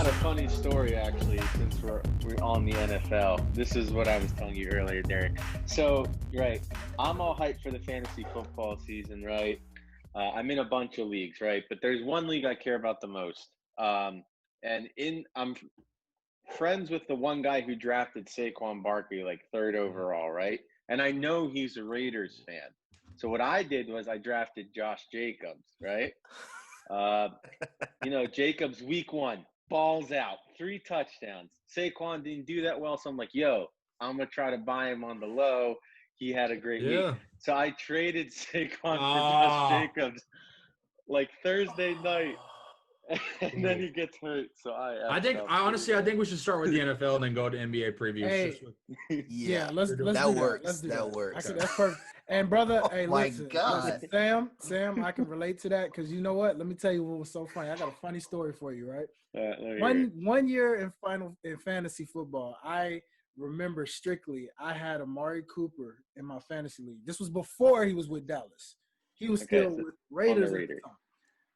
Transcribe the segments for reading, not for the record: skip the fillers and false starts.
got a funny story actually, since we're on the NFL. This is what I was telling you earlier, Derrick. So, right, I'm all hyped for the fantasy football season, right? I'm in a bunch of leagues, right? But there's one league I care about the most. I'm friends with the one guy who drafted Saquon Barkley like third overall, right? And I know he's a Raiders fan. So what I did was I drafted Josh Jacobs, right? Uh, Jacobs week 1, balls out, 3 touchdowns. Saquon didn't do that well, so I'm like, yo, I'm gonna try to buy him on the low. He had a great week. Yeah. So I traded Saquon for Josh Jacobs like Thursday night. And then he gets hurt. So I think we should start with the NFL and then go to NBA previews. Hey, yeah, let's do that. Works. Let's do that works. That's perfect. And brother, hey, listen, God. Sam, I can relate to that because you know what? Let me tell you what was so funny. I got a funny story for you, right? One year in fantasy football, I remember strictly I had Amari Cooper in my fantasy league. This was before he was with Dallas. He was still with Raiders at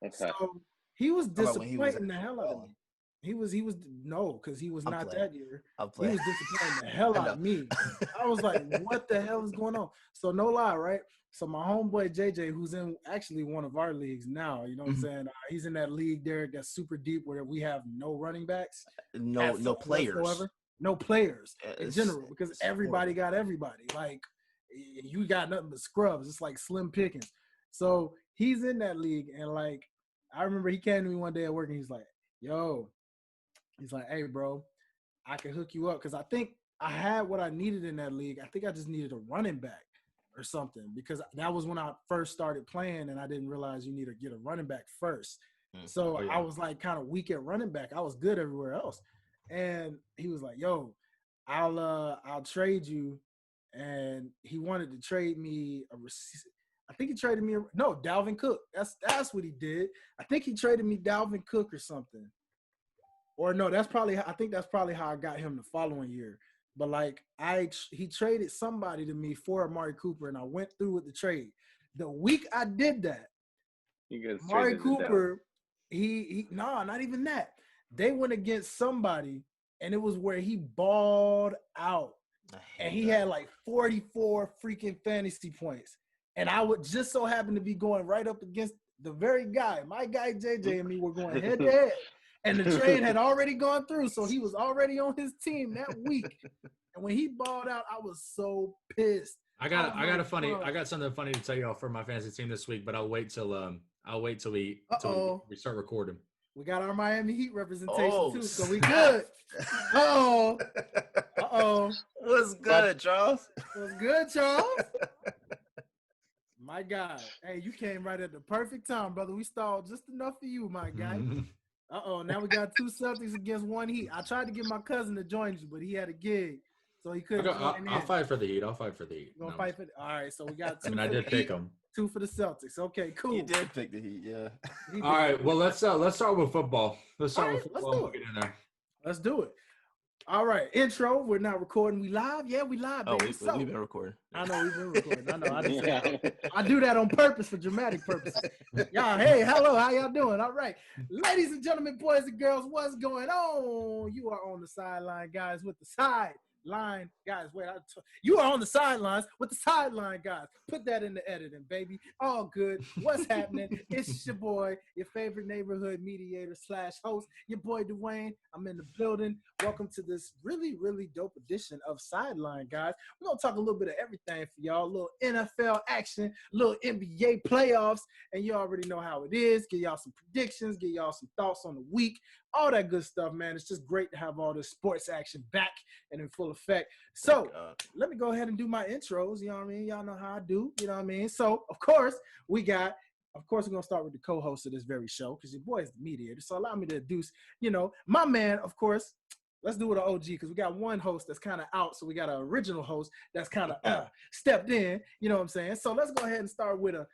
the time. So he was disappointing the hell out of me. He was because he was not that year. He was disappointing the hell out of me. I was like, what the hell is going on? So no lie, right? So my homeboy JJ, who's in actually one of our leagues now, you know what I'm saying? He's in that league, Derrick, that's super deep where we have no running backs. No players. Whatsoever. No players in general because everybody got everybody. Like, you got nothing but scrubs. It's like slim pickings. So he's in that league, and like, I remember he came to me one day at work, and he's like, hey, bro, I can hook you up because I think I had what I needed in that league. I think I just needed a running back or something because that was when I first started playing, and I didn't realize you need to get a running back first. So I was like kind of weak at running back. I was good everywhere else. And he was like, yo, I'll trade you. And he wanted to trade me I think he traded me Dalvin Cook. That's what he did. I think he traded me Dalvin Cook or something. Or no, I think that's probably how I got him the following year. But like he traded somebody to me for Amari Cooper, and I went through with the trade. The week I did that, Amari Cooper, not even that. They went against somebody, and it was where he balled out. And he had like 44 freaking fantasy points. And I would just so happen to be going right up against the very guy. My guy JJ and me were going head to head. And the trade had already gone through, so he was already on his team that week. And when he balled out, I was so pissed. I got something funny to tell y'all for my fantasy team this week, but I'll wait till we start recording. We got our Miami Heat representation too, so we good. Uh-oh. What's good, Charles? What's good, Charles? My God. Hey, you came right at the perfect time, brother. We stalled just enough for you, my guy. Now we got 2 Celtics against 1 Heat. I tried to get my cousin to join you, but he had a gig, so he couldn't. I'll fight for the Heat. All right, so we got 2. I did pick them. 2 for the Celtics. Okay, cool. You did pick the Heat, yeah. All right, well, let's start with football. Let's do it. Let's do it. All right, intro. We're not recording. We live? Yeah, we live, baby. We've been recording. I know we've been recording. I know. I do that on purpose for dramatic purposes. Y'all, hey, hello. How y'all doing? All right. Ladies and gentlemen, boys and girls, what's going on? You are on the sideline, guys, with the sideline guys. You are on the sidelines with the sideline guys. Put that in the editing, baby. All good. What's happening? It's your boy, your favorite neighborhood mediator / host, your boy Dwayne. I'm in the building. Welcome to this really, really dope edition of Sideline, guys. We're going to talk a little bit of everything for y'all. A little NFL action, a little NBA playoffs, and you already know how it is. Give y'all some predictions, give y'all some thoughts on the week, all that good stuff, man. It's just great to have all this sports action back and in full effect. So let me go ahead and do my intros. You know what I mean? Y'all know how I do. You know what I mean? So, of course, we're going to start with the co-host of this very show because your boy is the mediator. So allow me to introduce, my man, of course. Let's do it an OG because we got one host that's kind of out. So we got an original host that's kind of stepped in. You know what I'm saying? So let's go ahead and start with a,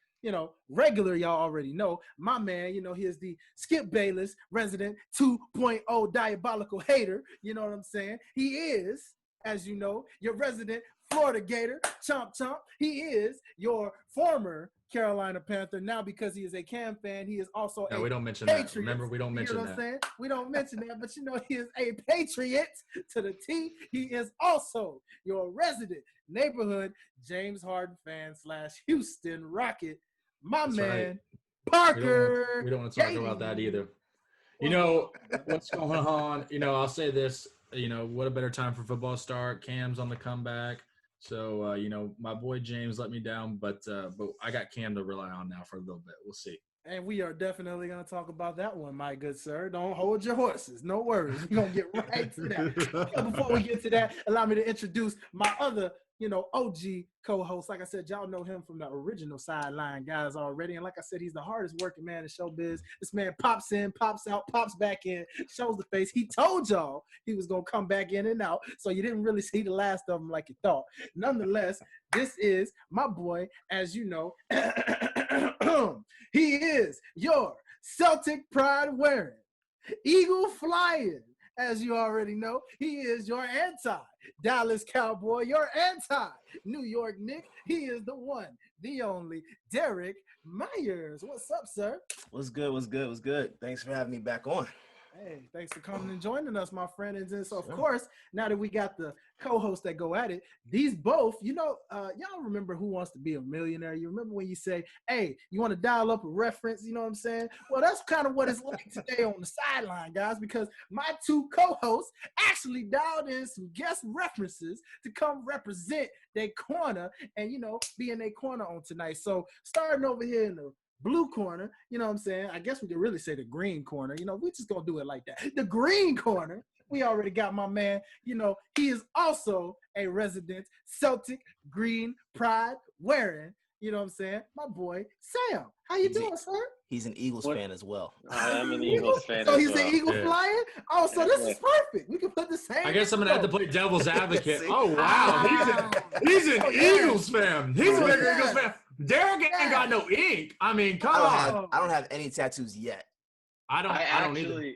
regular, y'all already know. My man, he is the Skip Bayless resident 2.0 diabolical hater. You know what I'm saying? He is as you know, your resident Florida Gator, Chomp Chomp. He is your former Carolina Panther. Now, because he is a Cam fan, he is also a we don't mention Patriot. that. Remember, we don't mention you know that. What I'm saying? We don't mention that, but he is a Patriot to the T. He is also your resident neighborhood James Harden fan / Houston Rocket. That's man, right. Parker. We don't want to talk about that either. You know, what's going on? I'll say this. What a better time for football start. Cam's on the comeback. So, my boy James let me down, but I got Cam to rely on now for a little bit. We'll see. And we are definitely going to talk about that one, my good sir. Don't hold your horses. No worries. We're going to get right to that. Before we get to that, allow me to introduce my other, OG co-host. Like I said, y'all know him from the original Sideline guys already. And like I said, he's the hardest working man in showbiz. This man pops in, pops out, pops back in, shows the face. He told y'all he was going to come back in and out. So you didn't really see the last of him like you thought. Nonetheless, this is my boy, as you know. He is your Celtic pride wearing, Eagle flying, as you already know. He is your anti-Dallas Cowboy, your anti-New York Knick. He is the one, the only, Derrick Myers. What's up, sir? What's good? Thanks for having me back on. Hey, thanks for coming and joining us, my friend. And so, of course, now that we got the co-hosts that go at it, these both, y'all remember Who Wants to Be a Millionaire? You remember when you say, hey, you want to dial up a reference, you know what I'm saying? Well, that's kind of what it's like today on the Sideline, guys, because my two co-hosts actually dialed in some guest references to come represent their corner and, be in their corner on tonight. So starting over here in the blue corner, you know what I'm saying? I guess we could really say the green corner. We just gonna do it like that. The green corner, we already got my man. He is also a resident Celtic green pride wearing, you know what I'm saying? My boy, Sam. How you doing, sir? He's an Eagles fan as well. I am an Eagles fan so as he's well. an Eagle flyer? Oh, so this is perfect. We can put the same. I guess I'm going to have to play devil's advocate. Oh, wow. He's an Eagles fan. He's a bigger Eagles fan. Derrick ain't got no ink. I mean, come on. I don't have any tattoos yet. I don't either.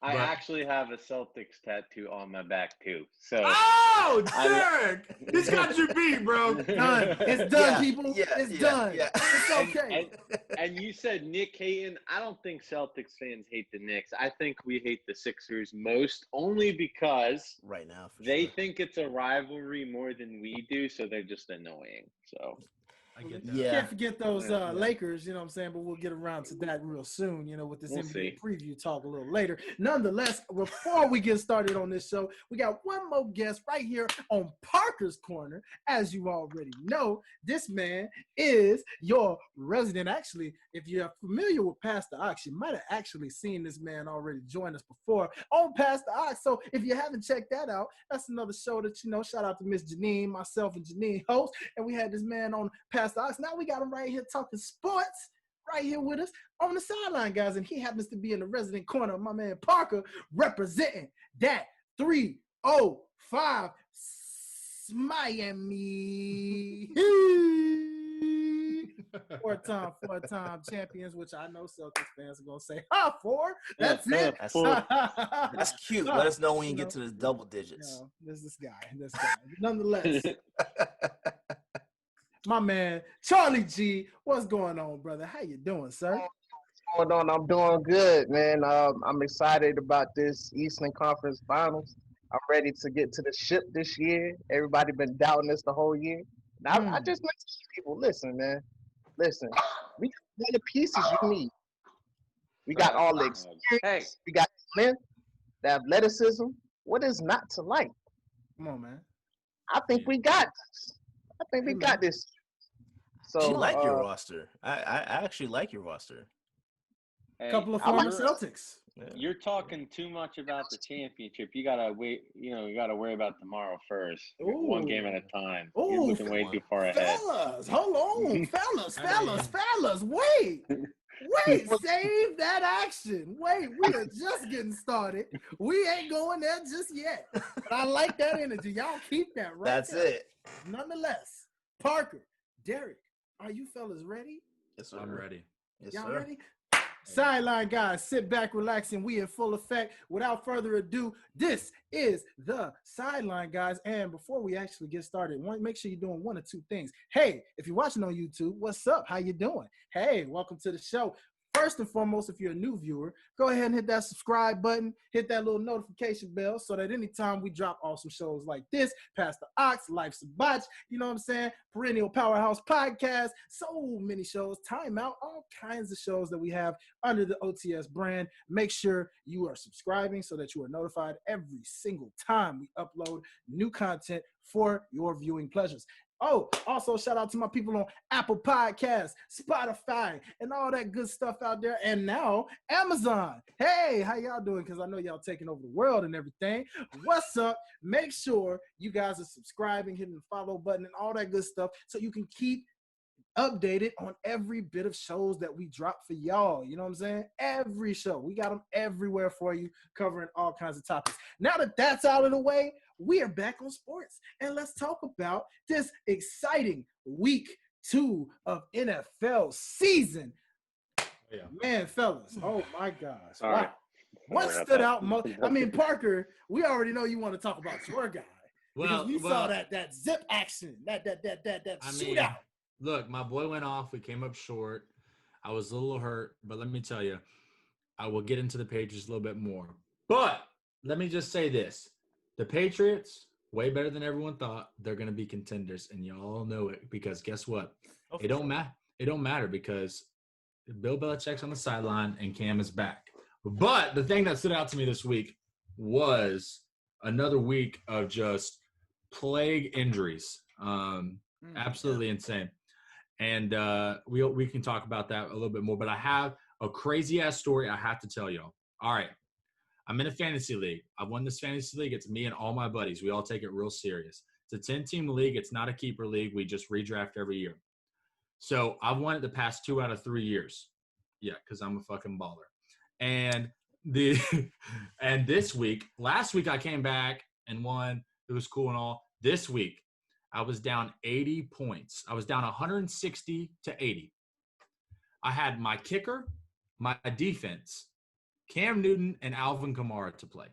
I actually have a Celtics tattoo on my back too. So. Oh, Derrick! He's got you beat, bro. Done. It's done, people. It's done. Yeah. It's okay. And you said Nick hating. I don't think Celtics fans hate the Knicks. I think we hate the Sixers most, only because right now they think it's a rivalry more than we do. So they're just annoying. So. I get that. Can't forget those Lakers, you know what I'm saying? But we'll get around to that real soon, with this NBA preview talk a little later. Nonetheless, before we get started on this show, we got one more guest right here on Parker's Corner. As you already know, this man is your resident. Actually, if you're familiar with Pastor Ox, you might have actually seen this man already join us before on Pastor Ox. So if you haven't checked that out, that's another show that, shout out to Miss Janine, myself and Janine host. And we had this man on Pastor Ox. Now we got him right here talking sports right here with us on the Sideline, guys. And he happens to be in the resident corner of my man Parker representing that 305 Miami. Four-time champions, which I know Celtics fans are going to say, four? That's it? That's cute. Let us know when you get to the double digits. This guy. Nonetheless, my man, Charlie G, what's going on, brother? How you doing, sir? What's going on? I'm doing good, man. I'm excited about this Eastern Conference Finals. I'm ready to get to the ship this year. Everybody been doubting us the whole year. Now, I just mentioned to people, listen, man. Listen, we got all the pieces you need. We got all the experience. We got the length, the athleticism. What is not to like? Come on, man. I think we got this. So I like your roster. I actually like your roster. A couple of former Celtics. You're talking too much about the championship. You gotta wait. You gotta worry about tomorrow first. One game at a time. You're looking way too far ahead. Fellas, hold on, fellas. Wait. Save that action. Wait, we are just getting started. We ain't going there just yet. But I like that energy. Y'all keep that right. That's it. Nonetheless, Parker, Derrick, are you fellas ready? Yes, sir. I'm ready. Yes, Y'all sir. ready? Sideline guys, sit back, relax, and we in full effect. Without further ado, this is the Sideline guys. And before we actually get started, make sure you're doing one or two things. Hey, if you're watching on YouTube, what's up? How you doing? Hey, welcome to the show. First and foremost, if you're a new viewer, go ahead and hit that subscribe button, hit that little notification bell so that anytime we drop awesome shows like this, Past the Ox, Life's a Botch, you know what I'm saying, Perennial Powerhouse Podcast, so many shows, Time Out, all kinds of shows that we have under the OTS brand. Make sure you are subscribing so that you are notified every single time we upload new content for your viewing pleasures. Oh, also shout out to my people on Apple Podcasts, Spotify, and all that good stuff out there. And now Amazon. Hey, how y'all doing? Because I know y'all taking over the world and everything. What's up? Make sure you guys are subscribing, hitting the follow button, and all that good stuff so you can keep updated on every bit of shows that we drop for y'all. You know what I'm saying? Every show. We got them everywhere for you, covering all kinds of topics. Now that that's out of the way, we are back on sports. And let's talk about this exciting week 2 of NFL season. Yeah. Man, fellas. Oh, my gosh. All right. What stood out most? I mean, Parker, we already know you want to talk about your guy. Because we saw that zip action, that shootout. Look, my boy went off. We came up short. I was a little hurt, but let me tell you, I will get into the Patriots a little bit more. But let me just say this. The Patriots, way better than everyone thought. They're going to be contenders, and y'all know it because guess what? It don't matter because Bill Belichick's on the sideline and Cam is back. But the thing that stood out to me this week was another week of just plague injuries. Absolutely insane. And we can talk about that a little bit more. But I have a crazy-ass story I have to tell y'all. All right. I'm in a fantasy league. I've won this fantasy league. It's me and all my buddies. We all take it real serious. It's a 10-team league. It's not a keeper league. We just redraft every year. So I've won it the past 2 out of 3 years. Yeah, because I'm a fucking baller. And this week, last week I came back and won. It was cool and all. This week, I was down 80 points. I was down 160 to 80. I had my kicker, my defense, Cam Newton, and Alvin Kamara to play.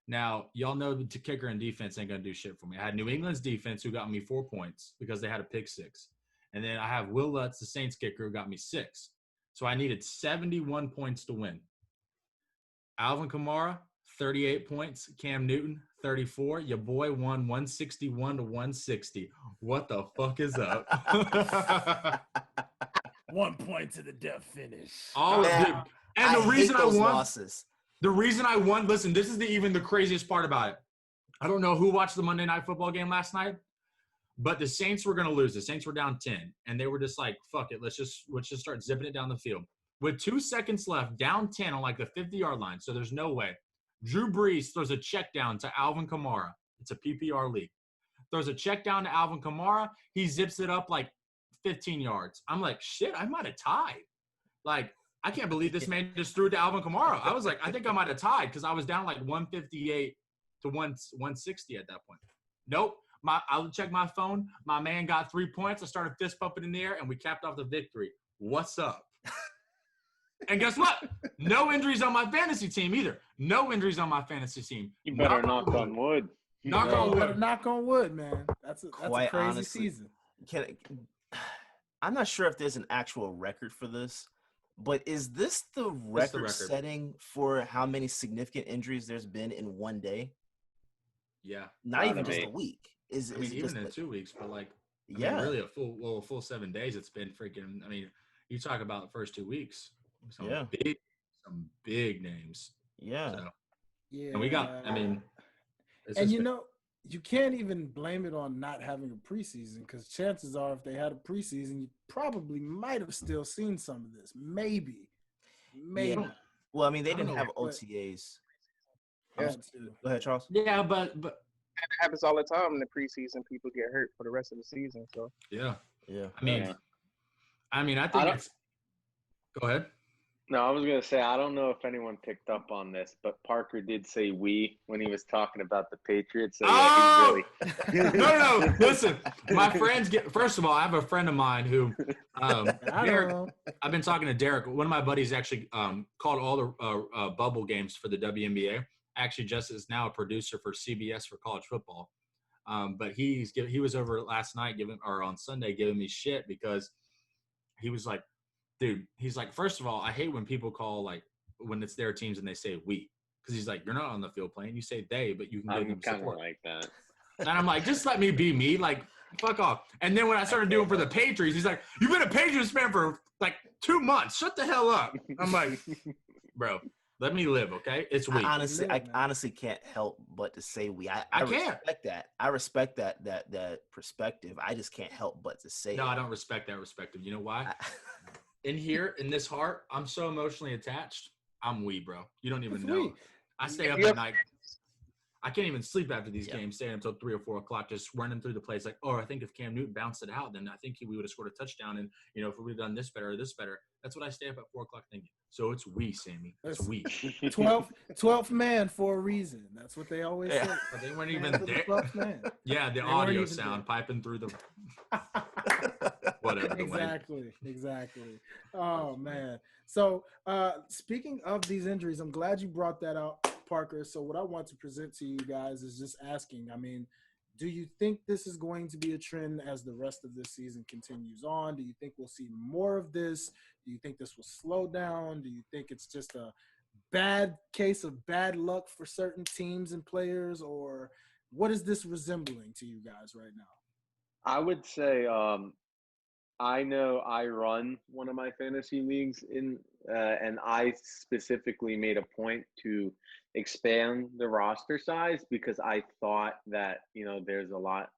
Now, y'all know the kicker and defense ain't going to do shit for me. I had New England's defense who got me 4 points because they had a pick 6. And then I have Will Lutz, the Saints kicker, who got me 6. So I needed 71 points to win. Alvin Kamara, 38 points. Cam Newton, 34. Your boy won 161 to 160. What the fuck is up? 1 point to the death finish. Oh, dude. And the reason I won, losses. the reason I won, listen, this is even the craziest part about it. I don't know who watched the Monday Night Football game last night, but the Saints were going to lose. The Saints were down 10, and they were just like, fuck it, let's just start zipping it down the field. With 2 seconds left, down 10 on like the 50-yard line, so there's no way. Drew Brees throws a check down to Alvin Kamara. It's a PPR league. Throws a check down to Alvin Kamara. He zips it up like 15 yards. I'm like, shit, I might have tied. Like, I can't believe this man just threw it to Alvin Kamara. I was like, I think I might have tied because I was down like 158 to 160 at that point. Nope. I'll check my phone. My man got 3 points. I started fist pumping in the air, and we capped off the victory. What's up? And guess what? No injuries on my fantasy team either. No injuries on my fantasy team. You better knock on wood. Knock on wood. Knock on wood, man. That's a crazy honestly, season. I'm not sure if there's an actual record for this, but is this the record setting for how many significant injuries there's been in one day? Yeah. Not even just a week. Even in 2 weeks, but like, really a full 7 days. It's been freaking. I mean, you talk about the first 2 weeks. Some big names. Yeah. So, Yeah. And we got. I mean, and you can't even blame it on not having a preseason because chances are, if they had a preseason, you probably might have still seen some of this. Maybe. Yeah. Well, I mean, they didn't have OTAs. Go ahead, Charles. Yeah, but it happens all the time in the preseason. People get hurt for the rest of the season. So yeah. Yeah. I mean, I think it's. Go ahead. No, I was gonna say I don't know if anyone picked up on this, but Parker did say "we" when he was talking about the Patriots. So yeah, he's really no. Listen, my friends get. First of all, I have a friend of mine who, Derrick. I've been talking to Derrick. One of my buddies actually called all the bubble games for the WNBA. Actually, just is now a producer for CBS for college football. But he was over last night on Sunday giving me shit because he was like, dude, he's like, first of all, I hate when people call like when it's their teams and they say we, because he's like, you're not on the field playing. You say they, but you can give them support. Like that. And I'm like, just let me be me. Like, fuck off. And then when I started doing for the Patriots, he's like, you've been a Patriots fan for like 2 months. Shut the hell up. I'm like, bro, let me live, okay? It's we. I honestly can't help but to say we. I can't. Respect that. I respect that perspective. I just can't help but to say no, I don't respect that perspective. You know why? In here, in this heart, I'm so emotionally attached. I'm we, bro. You don't even know. I stay up at night. I can't even sleep after these games, staying until 3 or 4 o'clock, just running through the plays. Like, I think if Cam Newton bounced it out, then I think we would have scored a touchdown. And, if we would have done this better or this better, that's what I stay up at 4 o'clock thinking. So it's we, Sammy. It's we. 12th man for a reason. That's what they always say. But they weren't even there. 12th man. Yeah, the audio sound piping through the whatever. Exactly. Oh, man. So speaking of these injuries, I'm glad you brought that up, Parker. So what I want to present to you guys is just asking, I mean, do you think this is going to be a trend as the rest of this season continues on? Do you think we'll see more of this? Do you think this will slow down? Do you think it's just a bad case of bad luck for certain teams and players? Or what is this resembling to you guys right now? I would say I know I run one of my fantasy leagues and I specifically made a point to expand the roster size because I thought that, there's a lot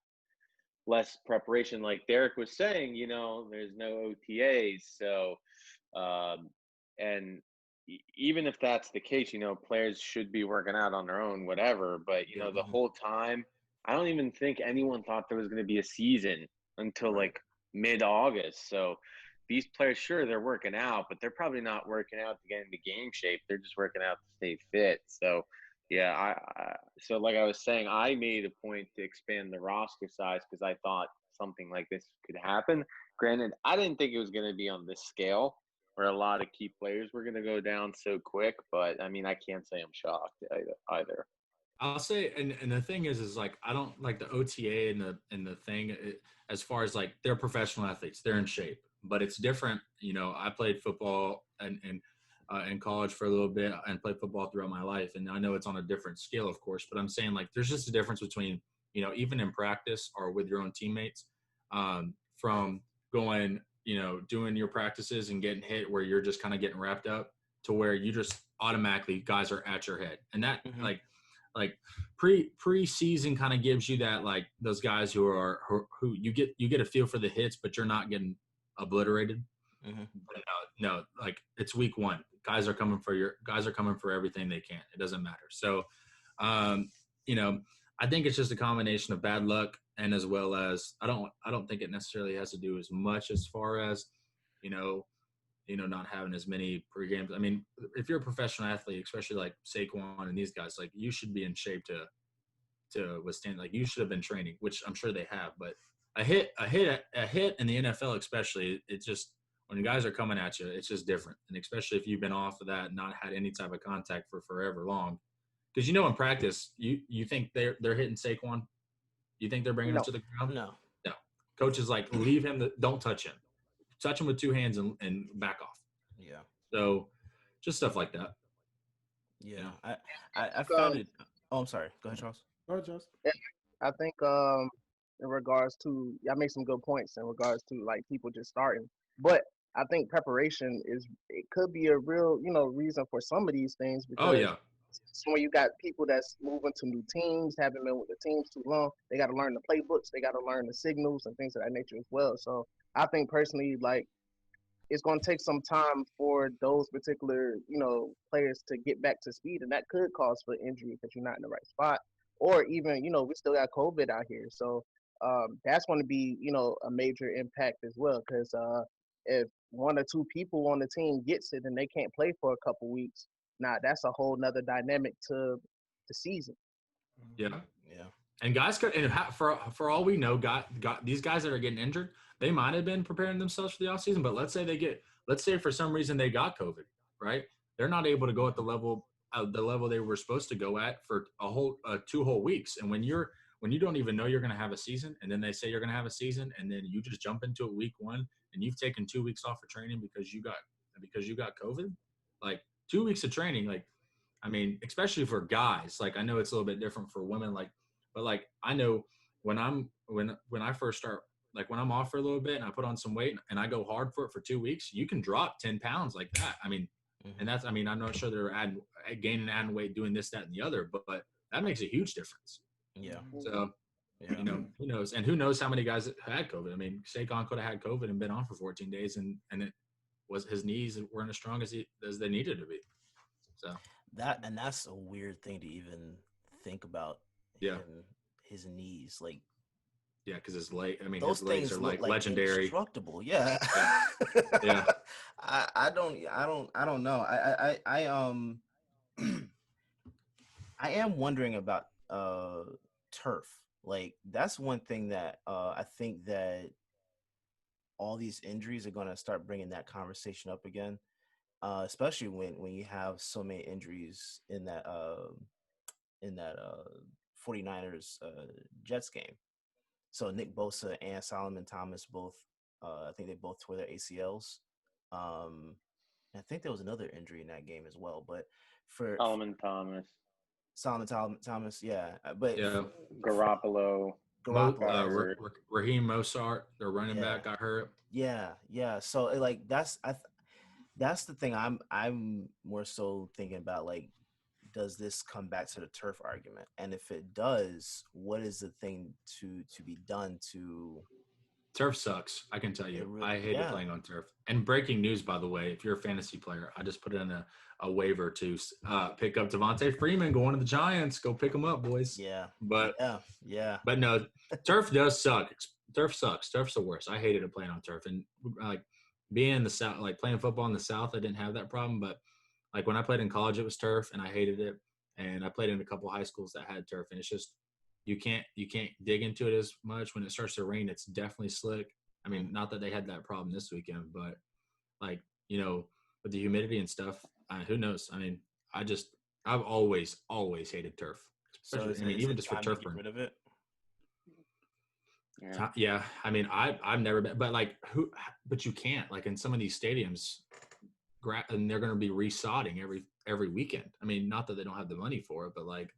less preparation. Like Derrick was saying, there's no OTAs. So, and even if that's the case, players should be working out on their own, whatever. But, the whole time, I don't even think anyone thought there was going to be a season until like mid-August. So these players, sure, they're working out, but they're probably not working out to get into game shape. They're just working out to stay fit. So, yeah, so like I was saying, I made a point to expand the roster size because I thought something like this could happen. Granted, I didn't think it was going to be on this scale where a lot of key players were going to go down so quick. But, I mean, I can't say I'm shocked either. I'll say, and the thing is like I don't like the OTA and the thing as far as like they're professional athletes, they're in shape, but it's different. I played football and in college for a little bit and played football throughout my life, and I know it's on a different scale, of course. But I'm saying like there's just a difference between even in practice or with your own teammates, from going doing your practices and getting hit where you're just kind of getting wrapped up to where you just automatically guys are at your head, and that like pre-season kind of gives you that, like those guys who you get a feel for the hits, but you're not getting obliterated. But no, like it's week 1. Guys are coming for everything they can. It doesn't matter. So, I think it's just a combination of bad luck and as well as I don't think it necessarily has to do as much as far as, not having as many pre-games. I mean, if you're a professional athlete, especially like Saquon and these guys, like you should be in shape to withstand. Like you should have been training, which I'm sure they have. But a hit in the NFL, especially, it just when guys are coming at you, it's just different. And especially if you've been off of that, and not had any type of contact for forever long, because in practice, you think they're hitting Saquon, you think they're bringing him to the ground? No. Coach is like, leave him. Don't touch him. Touch him with 2 hands and back off. Yeah. So just stuff like that. Yeah. I found it. Oh, I'm sorry. Go ahead, Charles. Go ahead, Charles. Yeah, I think in regards to, I make some good points in regards to like people just starting, but I think preparation it could be a real reason for some of these things because so when you got people that's moving to new teams, haven't been with the teams too long, they got to learn the playbooks, they got to learn the signals and things of that nature as well. So I think personally, like, it's going to take some time for those particular, players to get back to speed, and that could cause for injury because you're not in the right spot, or even, we still got COVID out here, so that's going to be, a major impact as well because if one or two people on the team gets it and they can't play for a couple weeks, that's a whole nother dynamic to the season. Yeah. Yeah. And guys could, and for all we know, got these guys that are getting injured, they might have been preparing themselves for the offseason, but let's say for some reason they got COVID, right? They're not able to go at the level they were supposed to go at for a 2 whole weeks. And when you don't even know you're going to have a season, and then they say you're going to have a season, and then you just jump into it week 1, and you've taken 2 weeks off of training because you got COVID, like 2 weeks of training, like, I mean, especially for guys, like I know it's a little bit different for women, like, but like I know when I first start, like when I'm off for a little bit and I put on some weight and I go hard for it for 2 weeks, you can drop 10 pounds like that. I mean, and that's, I mean, I'm not sure they're gaining, adding weight, doing this, that, and the other, but that makes a huge difference. Yeah. So, Yeah. you know, who knows? And who knows how many guys had COVID? I mean, Saquon could have had COVID and been on for 14 days, and it was, his knees weren't as strong as they needed to be. So that's a weird thing to even think about. Yeah. His knees, like. Yeah, because his those his legs are like legendary, indestructible. Yeah. Yeah. I don't know. I am wondering about turf. Like that's one thing that I think that all these injuries are going to start bringing that conversation up again, especially when you have so many injuries in that 49ers Jets game. So Nick Bosa and Solomon Thomas both, I think they both tore their ACLs. I think there was another injury in that game as well. But for Solomon Thomas, yeah. But yeah, Garoppolo. Raheem Mostert, their running back, got hurt. Yeah. So like that's the thing I'm more so thinking about, like, does this come back to the turf argument? And if it does, what is the thing to be done to? Turf sucks. I can tell you. I hated playing on turf. And breaking news, by the way, if you're a fantasy player, I just put in a waiver to pick up Devontae Freeman going to the Giants. Go pick him up, boys. Yeah. But yeah. But no, turf does suck. Turf sucks. Turf's the worst. I hated playing on turf. And like being in the South, like playing football in the South, I didn't have that problem. But like when I played in college, it was turf, and I hated it. And I played in a couple high schools that had turf, and it's just you can't dig into it as much. When it starts to rain, it's definitely slick. I mean, not that they had that problem this weekend, but like, you know, with the humidity and stuff, who knows? I mean, I've always hated turf. So I mean, even just for turf burn. Rid of it. Yeah. I mean, I've never been, but like but you can't, like in some of these stadiums, and they're going to be resodding every weekend. I mean, not that they don't have the money for it, but like,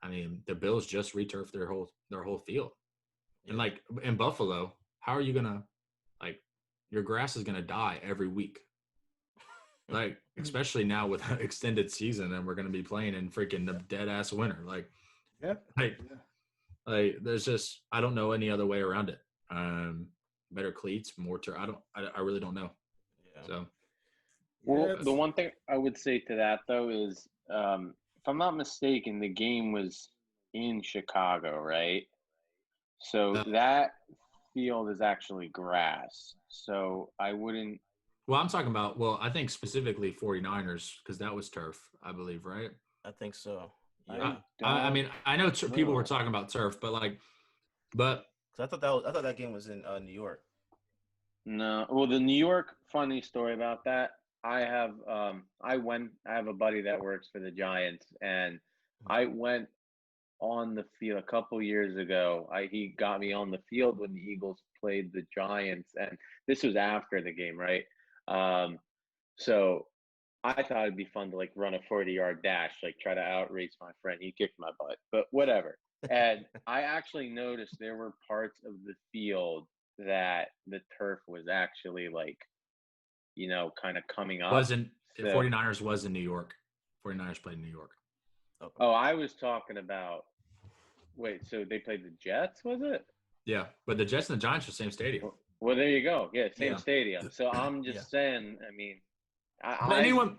I mean, the Bills just returfed their whole field. And like in Buffalo, how are you going to, like, your grass is going to die every week. Like, especially now with an extended season, and we're going to be playing in freaking the dead ass winter. Like, like there's just, I don't know any other way around it. Better cleats, more I really don't know. Yeah. So. Well, the one thing I would say to that, though, is if I'm not mistaken, the game was in Chicago, right? So that field is actually grass. So I wouldn't. Well, I'm talking about, I think specifically 49ers, because that was turf, I believe, right? I think so. Yeah. I mean, I know people were talking about turf, but I thought that game was in New York. No. Well, the New York, funny story about that. I have a buddy that works for the Giants, and I went on the field a couple years ago. He got me on the field when the Eagles played the Giants, and this was after the game, right? So I thought it'd be fun to like run a 40-yard dash, like try to outrace my friend. He kicked my butt, but whatever. And I actually noticed there were parts of the field that the turf was actually like, you know, kind of coming up. The 49ers was in New York. 49ers played in New York. Okay. Oh, I was talking about – wait, so they played the Jets, was it? Yeah, but the Jets and the Giants are the same stadium. Well, there you go. Yeah, same stadium. So I'm just saying, I mean,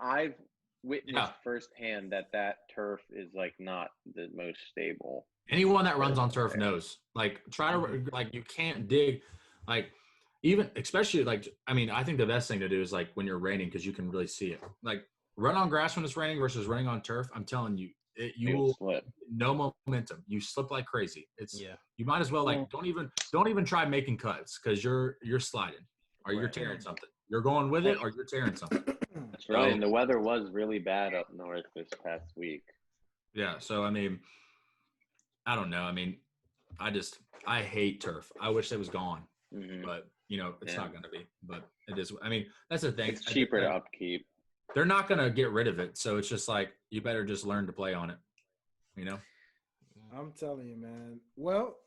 I've witnessed firsthand that turf is like not the most stable. Anyone that runs on turf knows. Like, try to – like, you can't dig – like – even especially like, I mean, I think the best thing to do is like when you're raining because you can really see it. Like run on grass when it's raining versus running on turf. I'm telling you, you You'll will slip. no momentum. You slip like crazy. It's Yeah. you might as well like don't even try making cuts because you're sliding or you're Right. tearing something. You're going with it or you're tearing something. That's right. And the weather was really bad up north this past week. Yeah. So I mean, I don't know. I mean, I hate turf. I wish it was gone, but you know, it's not going to be. But it is. I mean, that's the thing. It's cheaper to upkeep. They're not going to get rid of it, so it's just like you better just learn to play on it. You know. I'm telling you, man. Well,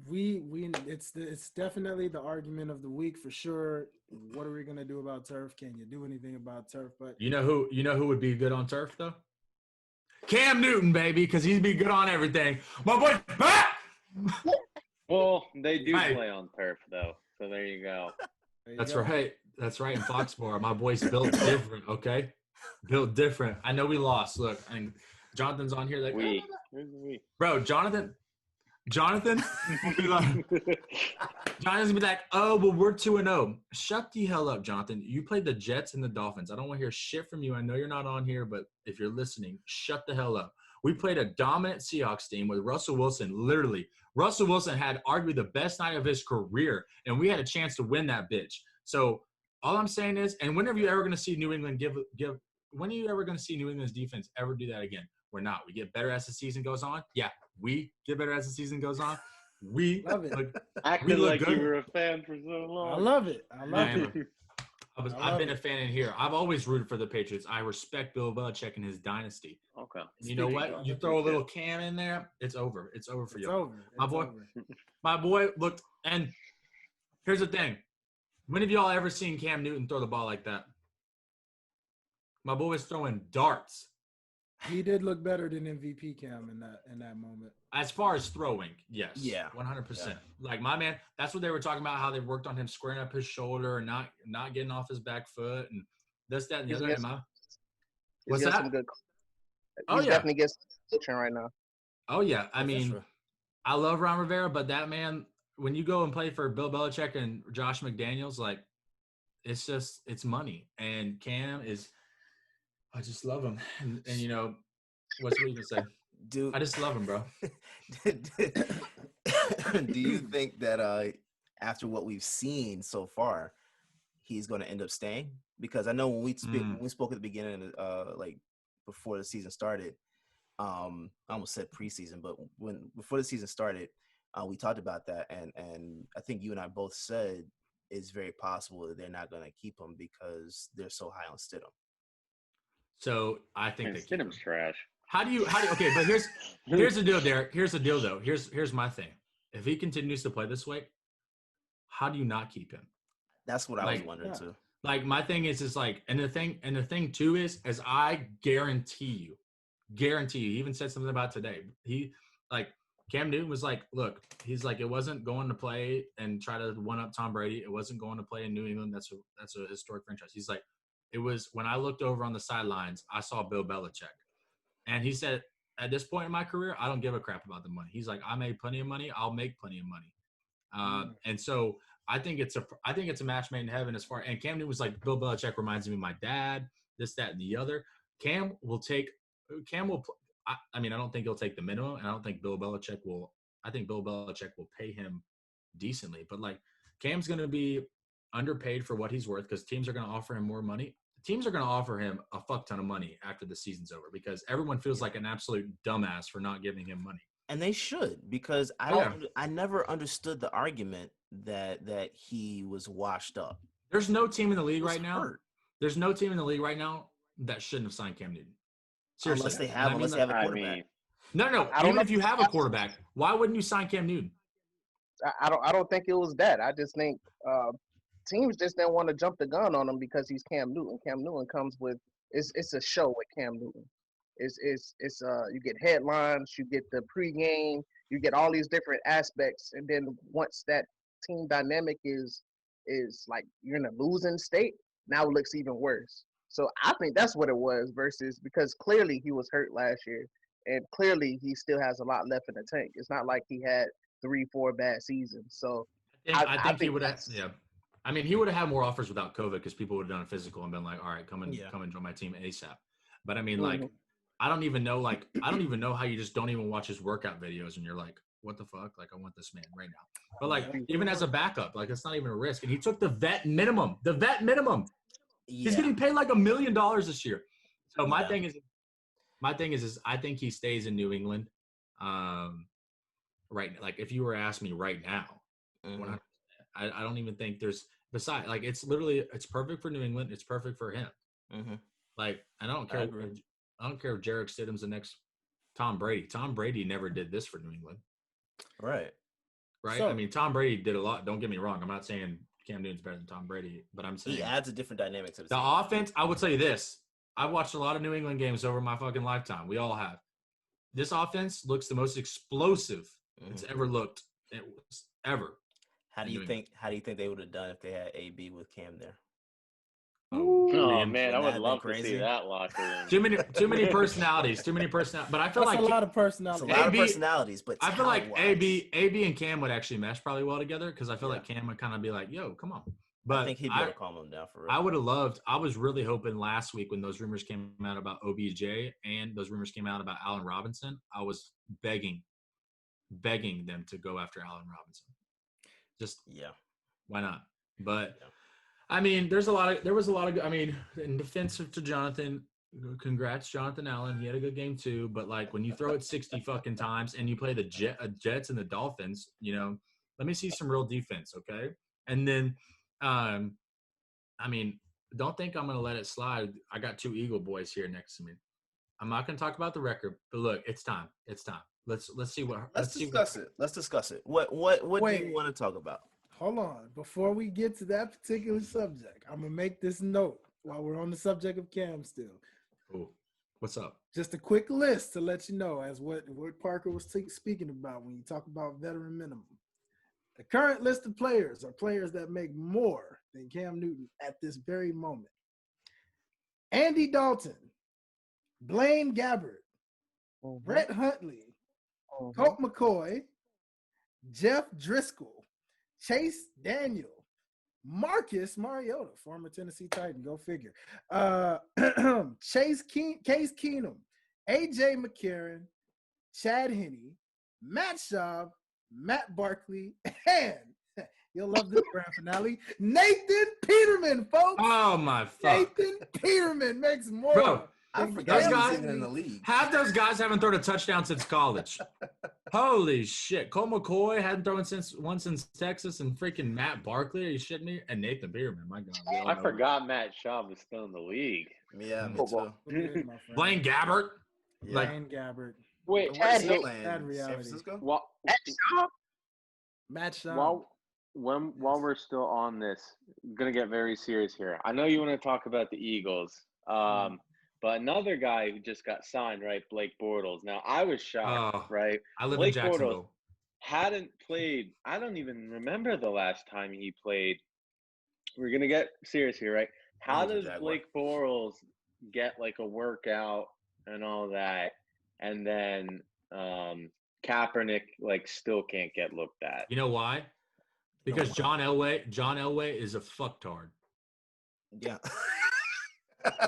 it's definitely the argument of the week for sure. What are we gonna do about turf? Can you do anything about turf? But you know who would be good on turf though? Cam Newton, baby, because he'd be good on everything. My boy, Well, they do play on turf though, so there you go. That's right. That's right. In Foxborough, my boy's built different. Okay, built different. I know we lost. Look, and Jonathan's on here. Like, we. Bro, Jonathan's gonna be like, oh, well, we're 2-0. Shut the hell up, Jonathan. You played the Jets and the Dolphins. I don't want to hear shit from you. I know you're not on here, but if you're listening, shut the hell up. We played a dominant Seahawks team with Russell Wilson. Literally, Russell Wilson had arguably the best night of his career, and we had a chance to win that bitch. So all I'm saying is, and when are you ever going to see New England when are you ever going to see New England's defense ever do that again? We're not. We get better as the season goes on. Yeah, we get better as the season goes on. We love it. Acting like you were a fan for so long. I love it. I've been a fan in here. I've always rooted for the Patriots. I respect Bill Belichick and his dynasty. Okay. You know what? You throw a little Cam in there, it's over. It's over for you. Over. My boy, look, and here's the thing. When have y'all ever seen Cam Newton throw the ball like that? My boy was throwing darts. He did look better than MVP Cam in that moment. As far as throwing, yes. Yeah. 100%. Yeah. Like, my man, that's what they were talking about, how they worked on him squaring up his shoulder and not getting off his back foot and this, that, and the other. What's that? He's definitely gets coaching right now. Oh, yeah. I mean, I love Ron Rivera, but that man, when you go and play for Bill Belichick and Josh McDaniels, like, it's money. And Cam is – I just love him. And you know, what's what you gonna say? Dude, I just love him, bro. Do you think that after what we've seen so far, he's going to end up staying? Because I know when we spoke at the beginning, like before the season started, I almost said preseason, but before the season started, we talked about that, and I think you and I both said it's very possible that they're not going to keep him because they're so high on Stidham. So I think they keep him. Stidham's trash. How do you okay, but here's the deal, Derrick. Here's the deal though. Here's my thing. If he continues to play this way, how do you not keep him? That's what I was wondering too. Like my thing is like, and the thing too is I guarantee you, he even said something about today. He like Cam Newton was like, look, he's like, it wasn't going to play and try to one up Tom Brady. It wasn't going to play in New England. That's a historic franchise. He's like, it was when I looked over on the sidelines, I saw Bill Belichick. And he said, at this point in my career, I don't give a crap about the money. He's like, I made plenty of money. I'll make plenty of money. And so I think it's a match made in heaven as far. And Cam Newton was like, Bill Belichick reminds me of my dad, this, that, and the other. Cam will. I mean, I don't think he'll take the minimum. And I don't think Bill Belichick will. I think Bill Belichick will pay him decently. But like, Cam's going to be underpaid for what he's worth because teams are going to offer him more money. Teams are going to offer him a fuck ton of money after the season's over because everyone feels like an absolute dumbass for not giving him money. And they should, because I never understood the argument that he was washed up. There's no team in the league right now. There's no team in the league right now that shouldn't have signed Cam Newton. Seriously. Unless they have a quarterback. No. Even if you have a quarterback, why wouldn't you sign Cam Newton? I don't think it was that. I just think teams just didn't want to jump the gun on him because he's Cam Newton. Cam Newton comes with it's a show with Cam Newton. It's you get headlines, you get the pregame, you get all these different aspects, and then once that team dynamic is like you're in a losing state, now it looks even worse. So I think that's what it was versus because clearly he was hurt last year, and clearly he still has a lot left in the tank. It's not like he had 3-4 bad seasons. So I think he would have. Yeah. I mean, he would have had more offers without COVID because people would have done a physical and been like, all right, come and join my team ASAP. But I mean, like, I don't even know how you just don't even watch his workout videos and you're like, what the fuck? Like, I want this man right now. But like, even as a backup, like, it's not even a risk. And he took the vet minimum. Yeah. He's getting paid like $1 million this year. So my thing is I think he stays in New England. Right. Like, if you were to ask me right now, I don't even think there's besides, like, it's perfect for New England. It's perfect for him. Like, I don't care. I don't care if Derrick Stidham's the next Tom Brady. Tom Brady never did this for New England. Right. So, I mean, Tom Brady did a lot. Don't get me wrong. I'm not saying Cam Newton's better than Tom Brady, but I'm saying he adds a different dynamic to the offense. I would tell you this. I've watched a lot of New England games over my fucking lifetime. We all have. This offense looks the most explosive it's ever looked. It was ever. How do you think they would have done if they had AB with Cam there? Oh man, I would love to see that locker room. Too many personalities. But I feel That's like a lot of personalities. It's a lot of personalities, but I feel like AB and Cam would actually mesh probably well together because I feel like Cam would kind of be like, "Yo, come on." But I think he'd be able to calm him down for real. I would have loved. I was really hoping last week when those rumors came out about OBJ and those rumors came out about Allen Robinson. I was begging them to go after Allen Robinson. Just why not? But I mean, there was a lot of. I mean, in defense to Jonathan, congrats, Jonathan Allen. He had a good game too. But like when you throw it 60 fucking times and you play the Jets and the Dolphins, let me see some real defense, okay? And then, I mean, don't think I'm gonna let it slide. I got two Eagle boys here next to me. I'm not gonna talk about the record, but look, it's time. Let's see what. Let's discuss it. What do you want to talk about? Hold on. Before we get to that particular subject, I'm going to make this note while we're on the subject of Cam still. Cool. What's up? Just a quick list to let you know as what Parker was speaking about when you talk about veteran minimum. The current list of players are players that make more than Cam Newton at this very moment. Andy Dalton, Blaine Gabbert, Brett Huntley, Colt McCoy, Jeff Driscoll, Chase Daniel, Marcus Mariota, former Tennessee Titan, go figure. Case Keenum, AJ McCarron, Chad Henne, Matt Schaub, Matt Barkley, and you'll love this grand finale, Nathan Peterman, folks. Oh my fuck. Nathan Peterman makes more. Bro, I forgot he was even in the league. Half those guys haven't thrown a touchdown since college. Holy shit. Colt McCoy hadn't thrown since Texas, and freaking Matt Barkley. Are you shitting me? And Nathan Peterman, my God. I forgot Matt Schaub was still in the league. Yeah, me too. Blaine Gabbert. Blaine Gabbert. Wait, Sad reality. San Francisco? Matt Schaub. While we're still on this, I'm going to get very serious here. I know you want to talk about the Eagles. But another guy who just got signed, right, Blake Bortles. Now, I was shocked, right? I live Blake in Jacksonville. Bortles hadn't played. I don't even remember the last time he played. We're going to get serious here, right? How does Blake Bortles get, like, a workout and all that, and then Kaepernick, like, still can't get looked at? You know why? Because John Elway is a fucktard. Yeah.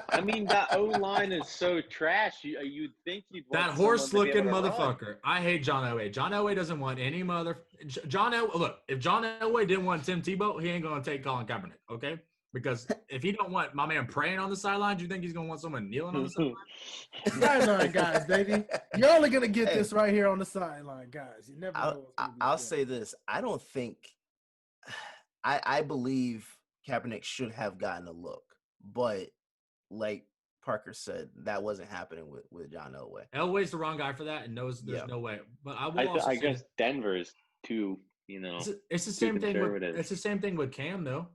I mean, that O-line is so trash. You'd think you'd want that horse-looking motherfucker. I hate John Elway. John Elway doesn't want any Look, if John Elway didn't want Tim Tebow, he ain't gonna take Colin Kaepernick, okay? Because if he don't want my man praying on the sideline, do you think he's gonna want someone kneeling on the sideline? Sideline, guys, baby. You're only gonna get this right here on the sideline, guys. You never know. I'll say this. I don't think. I believe Kaepernick should have gotten a look, but like Parker said, that wasn't happening with John Elway. Elway's the wrong guy for that, and knows there's no way. But I guess Denver's too. It's the same thing. It's the same thing with Cam though.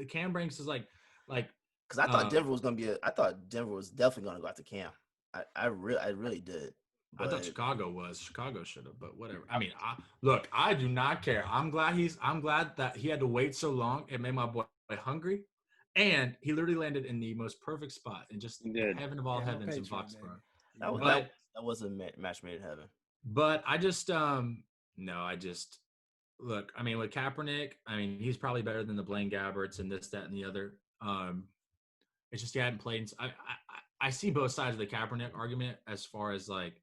Cam brings is like because I thought Denver was gonna be. I thought Denver was definitely gonna go out to Cam. I really did. But I thought Chicago was. Chicago should have, but whatever. I mean, I do not care. I'm glad that he had to wait so long. It made my boy hungry. And he literally landed in the most perfect spot in just heaven of all heavens in Foxborough. That was a match made in heaven. But I just look, I mean, with Kaepernick, I mean, he's probably better than the Blaine Gabberts and this, that, and the other. It's just he hadn't played. I see both sides of the Kaepernick argument as far as like,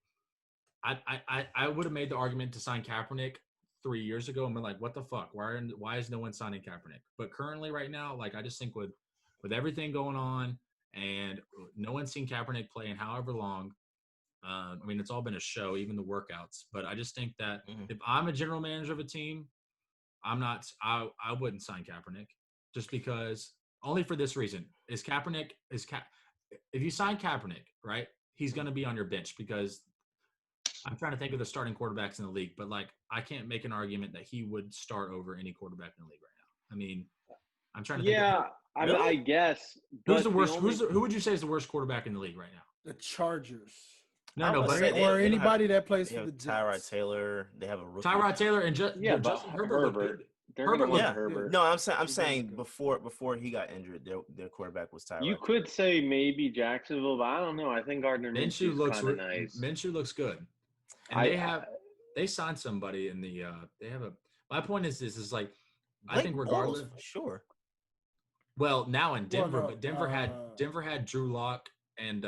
I would have made the argument to sign Kaepernick 3 years ago and been like, what the fuck? Why is no one signing Kaepernick? But currently, right now, like, I just think with everything going on and no one's seen Kaepernick play in however long. I mean, it's all been a show, even the workouts. But I just think that if I'm a general manager of a team, I wouldn't sign Kaepernick just because only for this reason if you sign Kaepernick, right, he's going to be on your bench because I'm trying to think of the starting quarterbacks in the league, but like I can't make an argument that he would start over any quarterback in the league right now. I mean, I'm trying to think. Yeah, I mean, I guess. Who's the worst? Who would you say is the worst quarterback in the league right now? The Chargers. No, but or anybody that plays for the Jets. Tyrod Taylor. They have a rookie. Tyrod Taylor and Justin Herbert. Herbert. No, I'm saying before he got injured, their quarterback was Tyrod. You could say maybe Jacksonville, but I don't know. I think Gardner Minshew looks kind of nice. Minshew looks good, and they signed somebody in the. They have a. My point is this is like, I think regardless, sure. Well, now in Denver, but Denver had Drew Lock and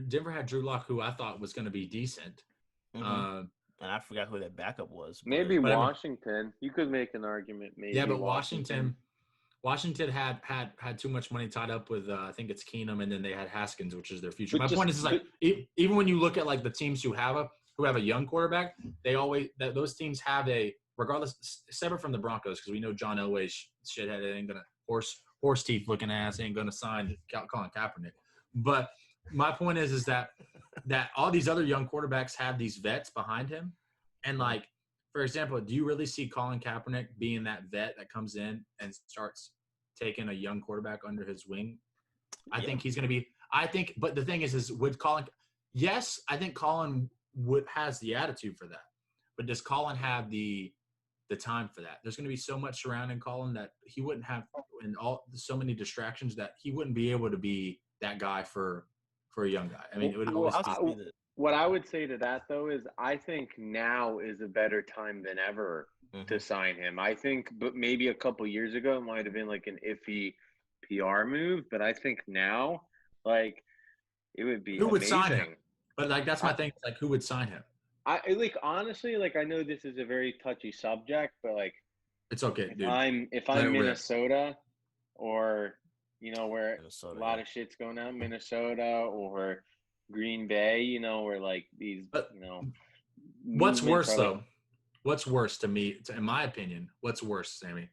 Denver had Drew Lock, who I thought was going to be decent. And I forgot who that backup was. Maybe Washington. You could make an argument. Maybe. Yeah, but Washington had too much money tied up with I think it's Keenum, and then they had Haskins, which is their future. My point is like even when you look at like the teams who have a young quarterback, those teams have regardless separate from the Broncos because we know John Elway's shithead ain't gonna horse teeth looking ass ain't gonna sign Colin Kaepernick. But my point is that all these other young quarterbacks have these vets behind him. And, like, for example, do you really see Colin Kaepernick being that vet that comes in and starts taking a young quarterback under his wing? I think he's going to be – but the thing is with Colin – yes, I think Colin has the attitude for that. But does Colin have the time for that? There's going to be so much surrounding Colin that he wouldn't have – and so many distractions that he wouldn't be able to be that guy for a young guy. I mean, it would always be what I would say to that, though, is I think now is a better time than ever to sign him. I think but maybe a couple years ago it might have been like an iffy PR move, but I think now, like, it would be Who would amazing. sign him? But, like, that's my thing. Like, who would sign him? Honestly, like, I know this is a very touchy subject, but, like, it's okay, dude. If I'm Minnesota or – you know, where Minnesota, a lot of shit's going on, Minnesota or Green Bay, you know, where like these, you know. What's worse, though? What's worse to me, in my opinion, what's worse, Sammy?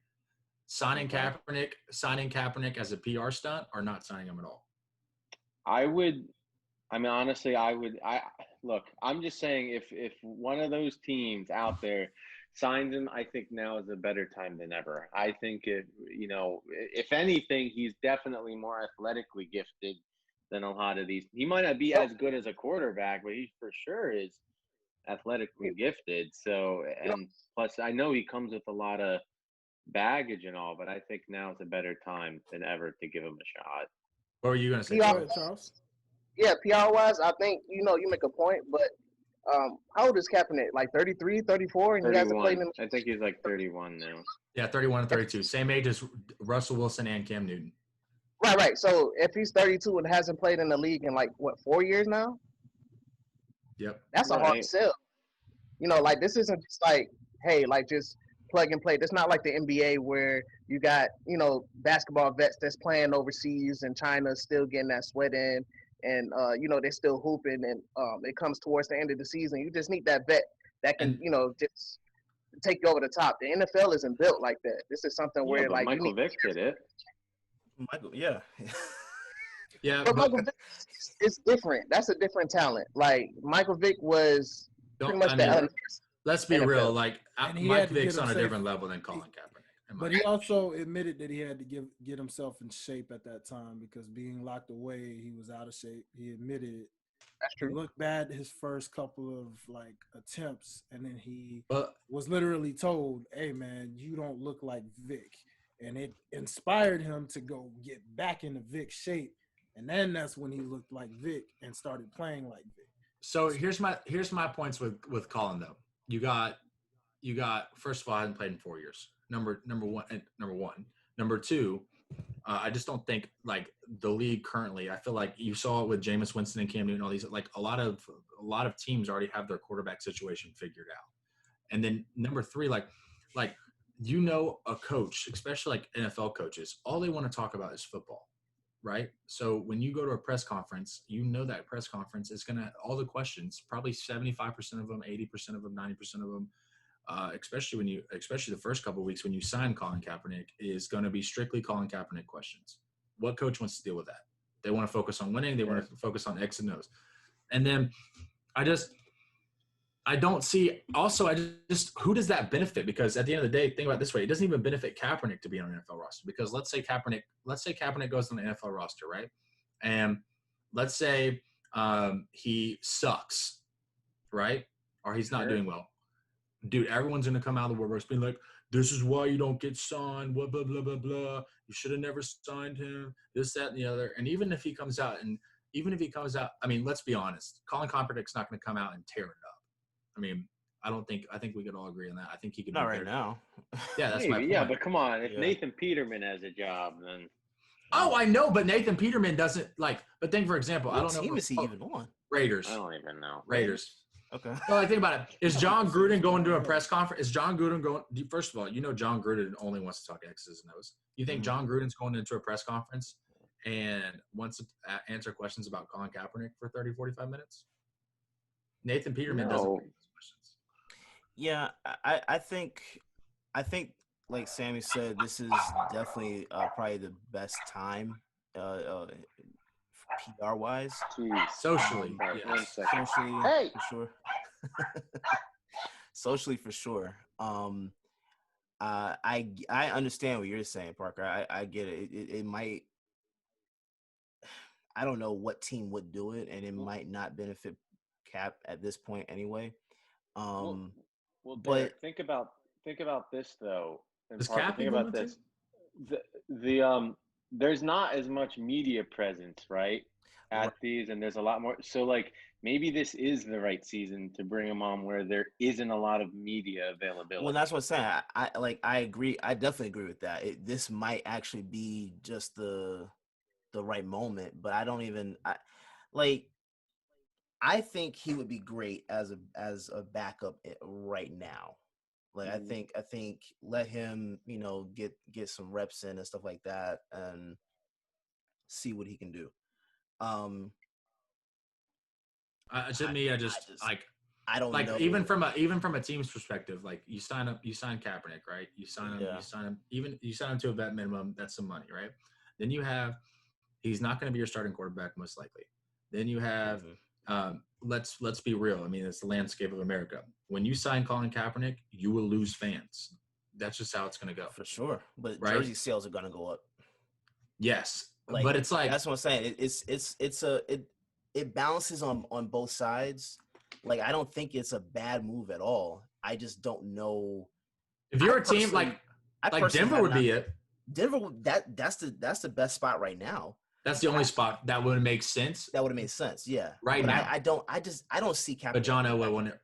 Signing Kaepernick as a PR stunt or not signing him at all? Honestly, look, I'm just saying if one of those teams out there signs him, I think now is a better time than ever. I think if anything, he's definitely more athletically gifted than a lot of these. He might not be as good as a quarterback, but he for sure is athletically gifted. So, and plus I know he comes with a lot of baggage and all, but I think now is a better time than ever to give him a shot. What were you going to say, Charles? Yeah, PR-wise, I think, you make a point, but how old is Kaepernick? Like 33, 34? And 31. He hasn't played in I think he's like 31 now. Yeah, 31 and 32. Same age as Russell Wilson and Cam Newton. Right. So if he's 32 and hasn't played in the league in 4 years now? Yep. That's a hard sell. Like this isn't just like, hey, like just plug and play. It's not like the NBA where you got, basketball vets that's playing overseas and China still getting that sweat in. And, they're still hooping, and it comes towards the end of the season. You just need that vet that can, just take you over the top. The NFL isn't built like that. This is something where, like, Michael Vick did it. Yeah. Yeah. But Michael Vick is different. That's a different talent. Like, Michael Vick was pretty much let's be real. Like, Mike Vick's on a different level than Colin Kaepernick. But he also admitted that he had to get himself in shape at that time because being locked away, he was out of shape. He admitted it. That's true. He looked bad his first couple of attempts, and then he was literally told, "Hey man, you don't look like Vic," and it inspired him to go get back into Vic's shape, and then that's when he looked like Vic and started playing like Vic. So here's my points with Colin though. You got you got, first of all, I haven't played in 4 years. Number one. Number two, I just don't think like the league currently. I feel like you saw it with Jameis Winston and Cam Newton. All these, like a lot of teams already have their quarterback situation figured out. And then number three, like a coach, especially like NFL coaches, all they want to talk about is football, right? So when you go to a press conference, that press conference is gonna all the questions, probably 75% of them, 80% of them, 90% of them. Especially the first couple of weeks when you sign Colin Kaepernick, is going to be strictly Colin Kaepernick questions. What coach wants to deal with that? They want to focus on winning. They want to focus on X and O's. And then I don't see. Also, who does that benefit? Because at the end of the day, think about it this way: it doesn't even benefit Kaepernick to be on an NFL roster. Because let's say Kaepernick goes on the NFL roster, right? And let's say he sucks, right? Or he's not doing well. Dude, everyone's going to come out of the woodworks being like, this is why you don't get signed, blah, blah, blah, blah, blah. You should have never signed him, this, that, and the other. And even if he comes out, I mean, let's be honest. Colin Kaepernick's not going to come out and tear it up. I mean, I think we could all agree on that. I think he could. Not right now. Yeah, that's my point. Yeah, but come on. If Nathan Peterman has a job, then. Oh, I know, but Nathan Peterman doesn't but think, for example, what I don't know. What team is he even on? Raiders. I don't even know. Raiders. Okay. Well, think about it. Is John Gruden going to a press conference? Is John Gruden going? First of all, John Gruden only wants to talk X's and O's. You think John Gruden's going into a press conference and wants to answer questions about Colin Kaepernick for 30, 45 minutes? Nathan Peterman doesn't make those questions. Yeah, I think like Sami said, this is definitely probably the best time PR wise, socially, socially for sure. Socially for sure. I understand what you're saying, Parker. I get it. It might. I don't know what team would do it, and it might not benefit Cap at this point anyway. Well, but think about this though. Does Cap think about this? There's not as much media presence, right, at these, and there's a lot more. So, like, maybe this is the right season to bring him on where there isn't a lot of media availability. Well, that's what I'm saying. I agree. I definitely agree with that. This might actually be just the right moment, but I don't even. I think he would be great as a backup right now. Like I think let him, get some reps in and stuff like that and see what he can do. I don't know. Even from a team's perspective, like you sign Kaepernick, right? You sign him, you sign him to a vet minimum, that's some money, right? Then you have, he's not going to be your starting quarterback most likely. Then you have, let's be real. I mean, it's the landscape of America. When you sign Colin Kaepernick, you will lose fans. That's just how it's going to go. For sure. But jersey sales are going to go up. Yes. But it's like, that's what I'm saying. It balances on both sides. Like, I don't think it's a bad move at all. I just don't know. If you're a team like Denver would be it. Denver, that's the best spot right now. That's the only spot that would make sense. That would have made sense, yeah. Right now, I don't see Kaepernick. But John Elway won't.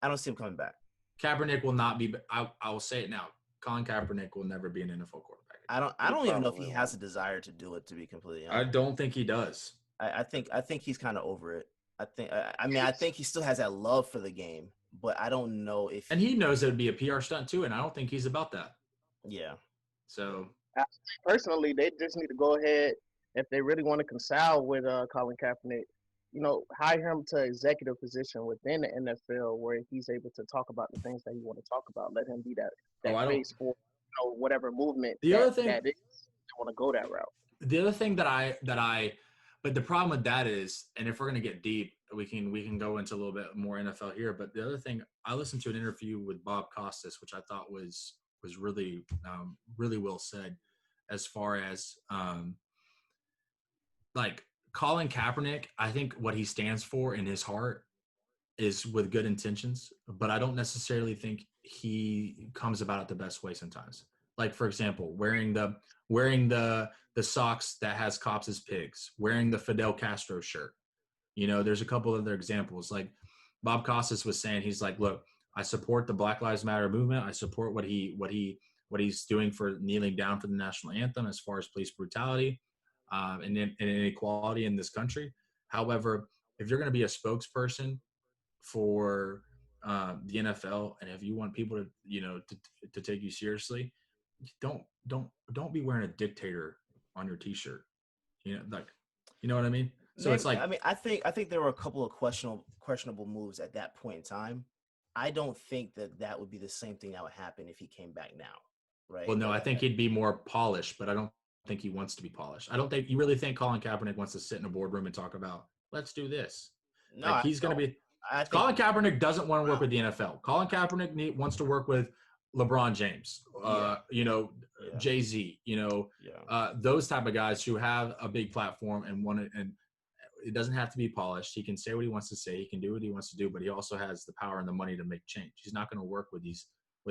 I don't see him coming back. Kaepernick will not be. I will say it now. Colin Kaepernick will never be an NFL quarterback. I don't even know if he has a desire to do it. To be completely honest, I don't think he does. I think he's kind of over it. I think he still has that love for the game, but I don't know if. And he knows it would be a PR stunt too, and I don't think he's about that. Yeah. So. Personally, they just need to go ahead. If they really want to reconcile with Colin Kaepernick, hire him to executive position within the NFL where he's able to talk about the things that he want to talk about. Let him be that face for whatever movement other thing, that is. They want to go that route. The other thing but the problem with that is, and if we're going to get deep, we can go into a little bit more NFL here. But the other thing, I listened to an interview with Bob Costas, which I thought was really, really well said, as far as like Colin Kaepernick. I think what he stands for in his heart is with good intentions, but I don't necessarily think he comes about it the best way sometimes. Like, for example, wearing the socks that has cops as pigs, wearing the Fidel Castro shirt. There's a couple other examples. Like Bob Costas was saying, he's like, look, I support the Black Lives Matter movement. I support what he's doing for kneeling down for the national anthem as far as police brutality and inequality in this country. However, if you're going to be a spokesperson for the NFL, and if you want people to take you seriously, don't be wearing a dictator on your T-shirt. You know what I mean? So Maybe, it's like, I mean, I think there were a couple of questionable moves at that point in time. I don't think that would be the same thing that would happen if he came back now, right? well, no, I think he'd be more polished, but I don't think he wants to be polished. I don't think you really think Colin Kaepernick wants to sit in a boardroom and talk about, let's do this. No, Like he's going to be. Colin Kaepernick doesn't want to work with the NFL. Colin Kaepernick wants to work with LeBron James, Jay-Z, those type of guys who have a big platform and it doesn't have to be polished. He can say what he wants to say. He can do what he wants to do, but he also has the power and the money to make change. He's not going to work with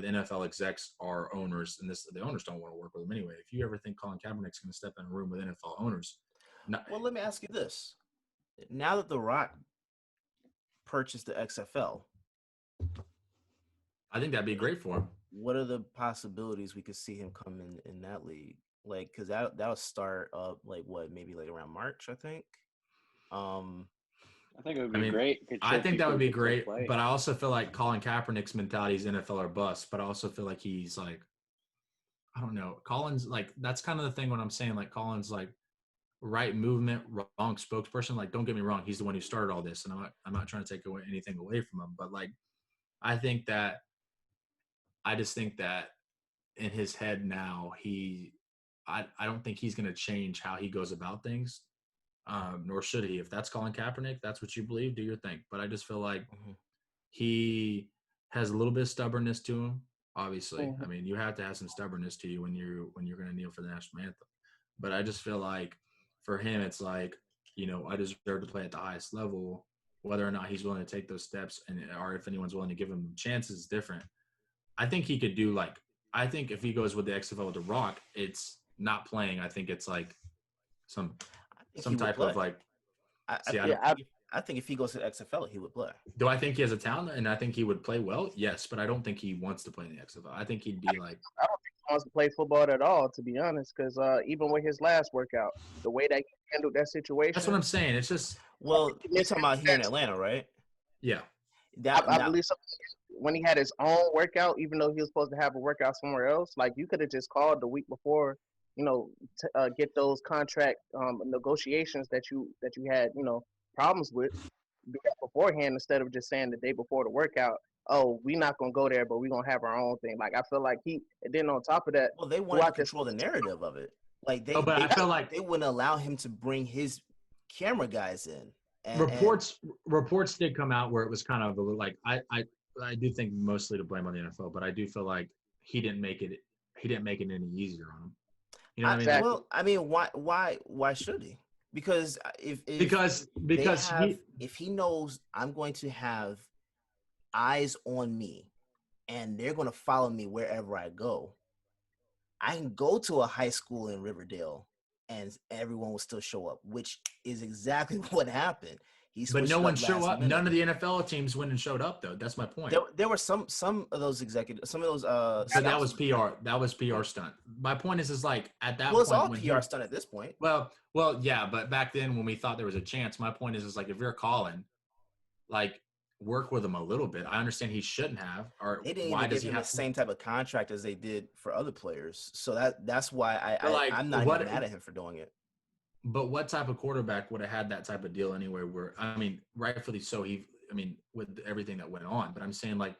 NFL execs or owners, and the owners don't want to work with him anyway. If you ever think Colin Kaepernick's going to step in a room with NFL owners, well, let me ask you this: now that The Rock purchased the XFL, I think that'd be great for him. What are the possibilities we could see him come in that league? Like, because that'll start up maybe around March, I think. I think it would be great. I think that would be great, but I also feel like Colin Kaepernick's mentality is NFL or bust. But I also feel like he's like, I don't know. Colin's like, that's kind of the thing when I'm saying like Colin's like right movement, wrong spokesperson. Like, don't get me wrong, he's the one who started all this, and I'm not trying to take anything away from him. But like, I just think that in his head now, I don't think he's going to change how he goes about things. Nor should he. If that's Colin Kaepernick, that's what you believe, do your thing. But I just feel like he has a little bit of stubbornness to him, obviously. I mean, you have to have some stubbornness to you when you're going to kneel for the national anthem. But I just feel like for him, it's like, I deserve to play at the highest level. Whether or not he's willing to take those steps or if anyone's willing to give him chances is different. I think he could do I think if he goes with the XFL with The Rock, it's not playing. I think it's like some type of like. I think if he goes to the XFL, he would play. Do I think he has a talent and I think he would play well? Yes, but I don't think he wants to play in the XFL. I think he'd be like. I don't think he wants to play football at all, to be honest, because even with his last workout, the way that he handled that situation. That's what I'm saying. It's just. Well, you're talking about here in Atlanta, right? Yeah. I believe so. When he had his own workout, even though he was supposed to have a workout somewhere else, like you could have just called the week before, get those contract negotiations that you had, problems with beforehand, instead of just saying the day before the workout, oh, we're not gonna go there, but we're gonna have our own thing. Like I feel like and then on top of that, well, they wanted to control the narrative of it. Like I feel like they wouldn't allow him to bring his camera guys in. Reports did come out where it was kind of like I do think mostly to blame on the NFL, but I do feel like he didn't make it any easier on him. You know what I mean? Well, I mean, why should he? Because if he knows I'm going to have eyes on me and they're going to follow me wherever I go, I can go to a high school in Riverdale and everyone will still show up, which is exactly what happened. But no one showed up. None of the NFL teams went and showed up, though. That's my point. There were some of those executives, some of those. So that was PR. That was PR stunt. My point is like at that point. Well, it's all PR stunt at this point. Well, yeah, but back then when we thought there was a chance, my point is like if you're Colin, like work with him a little bit. I understand he shouldn't have. Or they didn't why even does give he him have the same type of contract as they did for other players? So that's why I'm not even mad at him for doing it. But what type of quarterback would have had that type of deal anyway? Where I mean, rightfully so. With everything that went on. But I'm saying like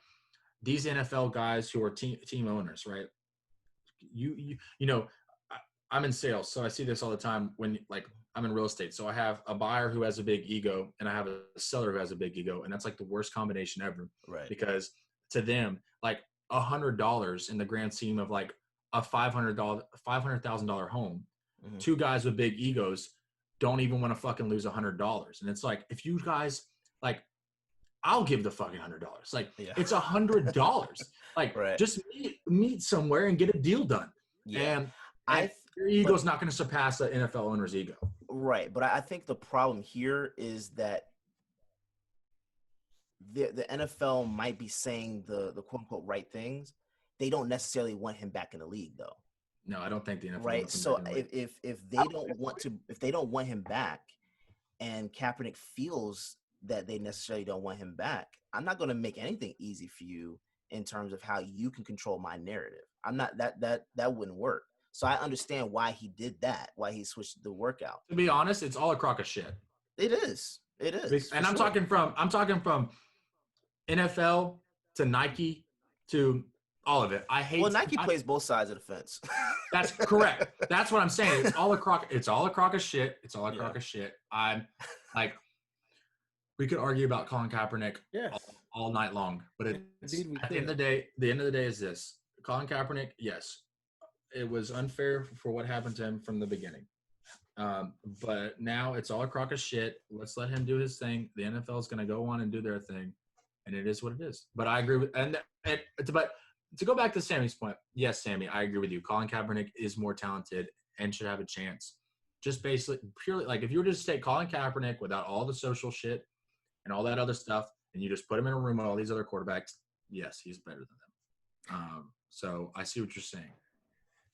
these NFL guys who are team owners, right? I'm in sales, so I see this all the time. When like I'm in real estate, so I have a buyer who has a big ego, and I have a seller who has a big ego, and that's like the worst combination ever. Right. Because to them, like $100 in the grand scheme of like a $500,000 home. Mm-hmm. Two guys with big egos don't even want to fucking lose $100. And it's like, if you guys like, I'll give the fucking $100. Like it's $100. Like just meet somewhere and get a deal done. Yeah. And your ego's not going to surpass an NFL owner's ego. Right. But I think the problem here is that the NFL might be saying the quote unquote right things. They don't necessarily want him back in the league, though. No, I don't think the NFL Right. wants him So back in the league. if they don't want him back, and Kaepernick feels that they necessarily don't want him back, I'm not going to make anything easy for you in terms of how you can control my narrative. I'm not that wouldn't work. So I understand why he did that, why he switched the workout. To be honest, it's all a crock of shit. It is. And I'm talking from NFL to Nike to all of it. I hate. Well, Nike plays both sides of the fence. That's correct. That's what I'm saying. It's all a crock. It's all a crock of shit. It's all a crock of shit. I'm like, we could argue about Colin Kaepernick all night long, but at the end of the day is this: Colin Kaepernick. Yes, it was unfair for what happened to him from the beginning. But now it's all a crock of shit. Let's let him do his thing. The NFL is going to go on and do their thing, and it is what it is. But I agree with but to go back to Sami's point, yes, Sami, I agree with you. Colin Kaepernick is more talented and should have a chance. Just basically, purely, like if you were to just take Colin Kaepernick without all the social shit and all that other stuff, and you just put him in a room with all these other quarterbacks, yes, he's better than them. So I see what you're saying.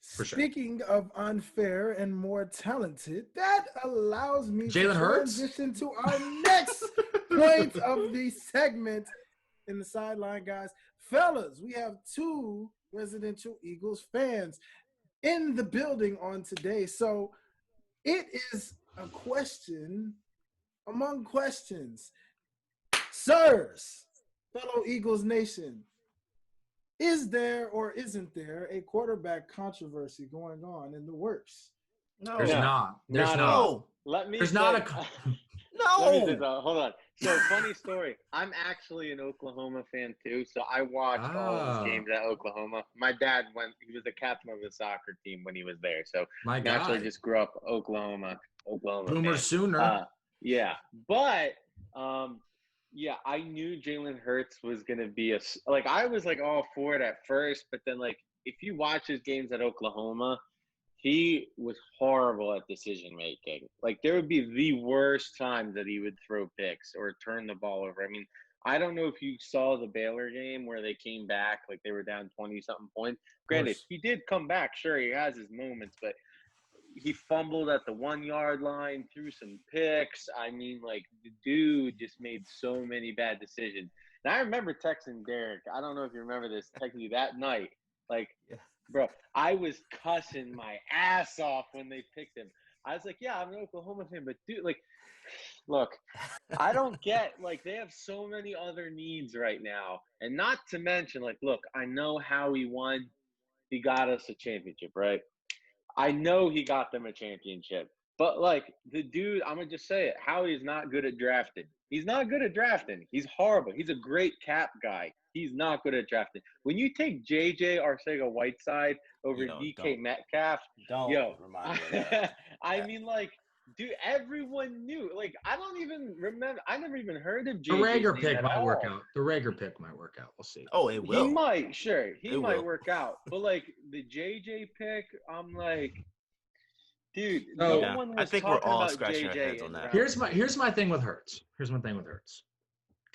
For sure. Speaking of unfair and more talented, that allows me to transition to our next point of the segment in the sideline, guys. Fellas, we have two residential Eagles fans in the building on today. So it is a question among questions. Sirs, fellow Eagles Nation, is there or isn't there a quarterback controversy going on in the works? No. There's not. There's not. There's not a No. Hold on. So funny story. I'm actually an Oklahoma fan too, so I watched all his games at Oklahoma. My dad he was the captain of the soccer team when he was there, so I naturally just grew up Oklahoma Boomer fan. Sooner. Yeah, but yeah, I knew Jalen Hurts was gonna be I was like all for it at first, but then like if you watch his games at Oklahoma, he was horrible at decision making. Like there would be the worst times that he would throw picks or turn the ball over. I mean, I don't know if you saw the Baylor game where they came back, like they were down 20-something points. Granted, he did come back. Sure, he has his moments, but he fumbled at the 1-yard line, threw some picks. I mean, like the dude just made so many bad decisions. And I remember texting Derrick. I don't know if you remember this, texting you that night. Like, bro, I was cussing my ass off when they picked him. I was like, yeah, I'm an Oklahoma fan, but dude, like, look, I don't get, like, they have so many other needs right now. And not to mention, like, look, I know how he won. He got us a championship, right? I know he got them a championship. But, like, the dude, I'm going to just say it, Howie's not good at drafting. He's not good at drafting. He's horrible. He's a great cap guy. He's not good at drafting. When you take J.J. Arcega-Whiteside over DK Metcalf, remind me of that. I mean, like, dude, everyone knew. Like, I don't even remember. I never even heard of J.J. The Rager pick might work out. The Rager pick might work out. We'll see. Oh, it will. He might, sure. He might work out. But, like, the J.J. pick, I'm like, dude, no one was I think talking we're all about scratching our J.J. heads on that. Here's my thing with Hurts.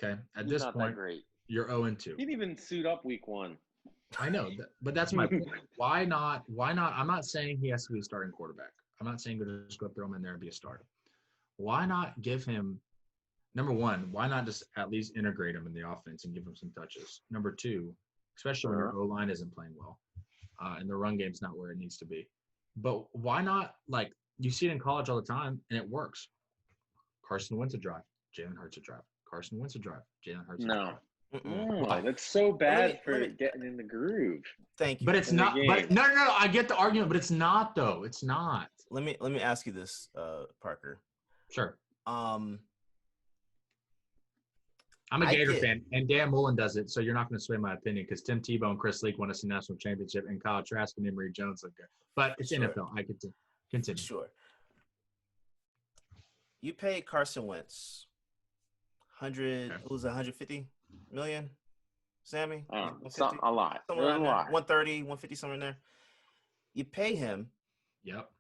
Okay, at this not point, that great. You're 0-2. He didn't even suit up week 1. I know, but that's my point. Why not? I'm not saying he has to be a starting quarterback. I'm not saying just go throw him in there and be a starter. Why not give him, number one, why not just at least integrate him in the offense and give him some touches? Number two, especially when your O-line isn't playing well and the run game's not where it needs to be. But why not, like, you see it in college all the time, and it works. Carson Wentz a drive, Jalen Hurts a drive. Carson Wentz a drive, Jalen Hurts a drive. No, that's so bad for getting in the groove. Thank you. But it's not. But no. I get the argument, but it's not though. It's not. Let me ask you this, Parker. Sure. I'm a Gator fan, and Dan Mullen does it, so you're not going to sway my opinion because Tim Tebow and Chris Leak won us a national championship, and Kyle Trask and Emory Jones look good. But it's NFL. I could continue. Sure. You pay Carson Wentz 150 million, Sami? It's not a lot. Somewhere around there. 130, 150, somewhere in there. You pay him. Yep.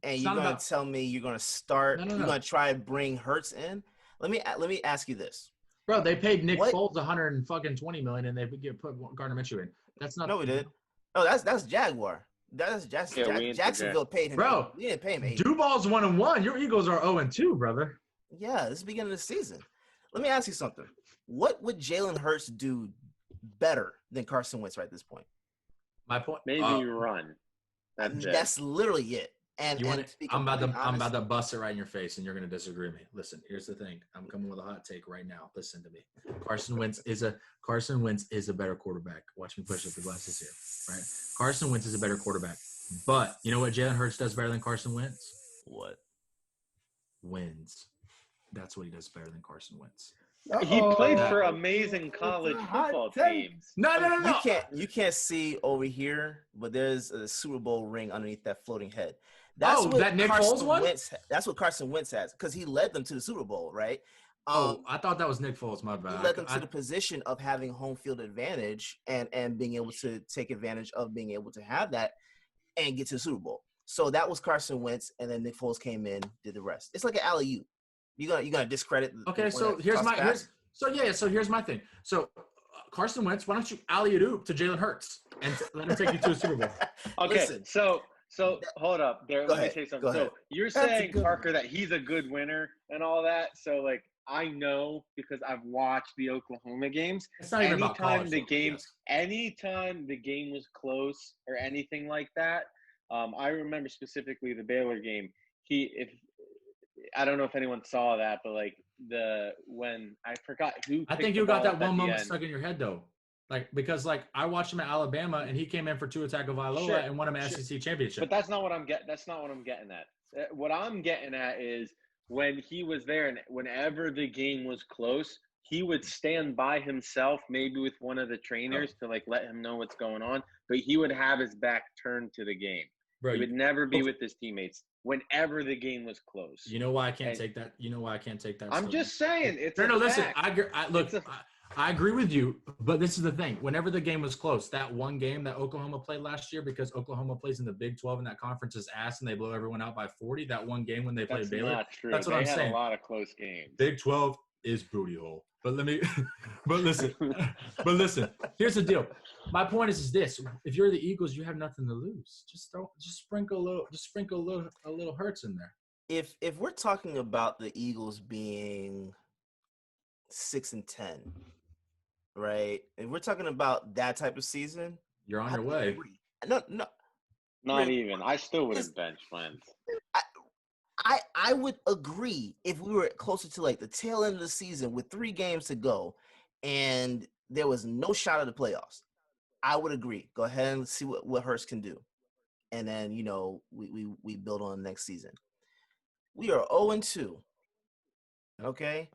And you're going to tell me you're going to start, you're going to try and bring Hurts in? Let me ask you this. Bro, they paid Nick What? Foles $120 million, and they put Gardner Minshew in. That's not. No, we did. Oh, that's Jaguar. Jacksonville paid him. Bro, we didn't pay him 80. Duval's 1-1. Your Eagles are 0-2, brother. Yeah, this is the beginning of the season. Let me ask you something. What would Jalen Hurts do better than Carson Wentz right at this point? My point. Maybe run. That's literally it. And I'm about to bust it right in your face, and you're going to disagree with me. Listen, here's the thing. I'm coming with a hot take right now. Listen to me. Carson Wentz is a better quarterback. Watch me push up the glasses here. Right? Carson Wentz is a better quarterback. But you know what Jalen Hurts does better than Carson Wentz? What? Wins. That's what he does better than Carson Wentz. He played for amazing college football teams. No. You can't see over here, but there's a Super Bowl ring underneath that floating head. That's what that Nick Foles one? That's what Carson Wentz has because he led them to the Super Bowl, right? I thought that was Nick Foles. My bad. He led them to the position of having home field advantage and being able to take advantage of being able to have that and get to the Super Bowl. So that was Carson Wentz, and then Nick Foles came in, did the rest. It's like an alley-oop. You're gonna discredit. Okay, so here's my thing. So Carson Wentz, why don't you alley-oop to Jalen Hurts and let him take you to a Super Bowl? Okay, Listen, so hold up, Derrick. Let me say something. So you're saying, Parker, that he's a good winner and all that. So like I know because I've watched the Oklahoma games. It's not even about college. Anytime the game was close or anything like that, I remember specifically the Baylor game. I don't know if anyone saw that, but like when I forgot who. I think you got that one moment stuck in your head though, because I watched him at Alabama and he came in for Tua Tagovailoa and won him an SEC championship. But that's not what I'm getting. That's not what I'm getting at. What I'm getting at is when he was there and whenever the game was close, he would stand by himself, maybe with one of the trainers to like let him know what's going on, but he would have his back turned to the game. Bro, he would never be with his teammates whenever the game was close. You know why I can't take that? You know why I can't take that? I'm just saying. Listen. I agree with you, but this is the thing. Whenever the game was close, that one game that Oklahoma played last year, because Oklahoma plays in the Big 12 and that conference is ass and they blow everyone out by 40, that one game when they played Baylor. Not true. That's what I'm saying. They had a lot of close games. Big 12 is booty hole. But listen, here's the deal. My point is this: if you're the Eagles, you have nothing to lose. Just sprinkle a little Hurts in there. If we're talking about the Eagles being 6-10, right? If we're talking about that type of season, you're on your way. No, not even. I still wouldn't bench Wentz. I would agree if we were closer to like the tail end of the season with 3 games to go and there was no shot of the playoffs. I would agree. Go ahead and see what Hurts can do. And then, we build on next season. We are 0-2. Okay?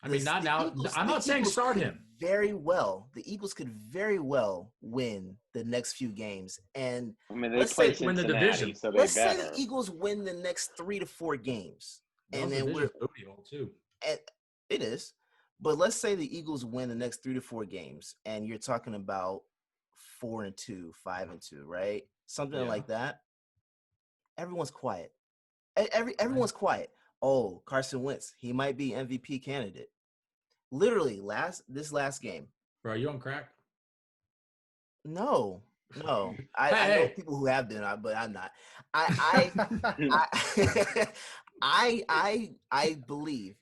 I mean, not now. I'm not saying start him. The Eagles could very well win the next few games. And they play win the division. So let's say the Eagles win the next 3 to 4 games. And then we're too. And it is. But let's say the Eagles win the next 3 to 4 games, and you're talking about 4-2, 5-2, right? Something like that. Everyone's quiet. Everyone's quiet. Oh, Carson Wentz, he might be MVP candidate. Literally, this last game. Bro, are you on crack? No. I know people who have been, but I'm not. I believe.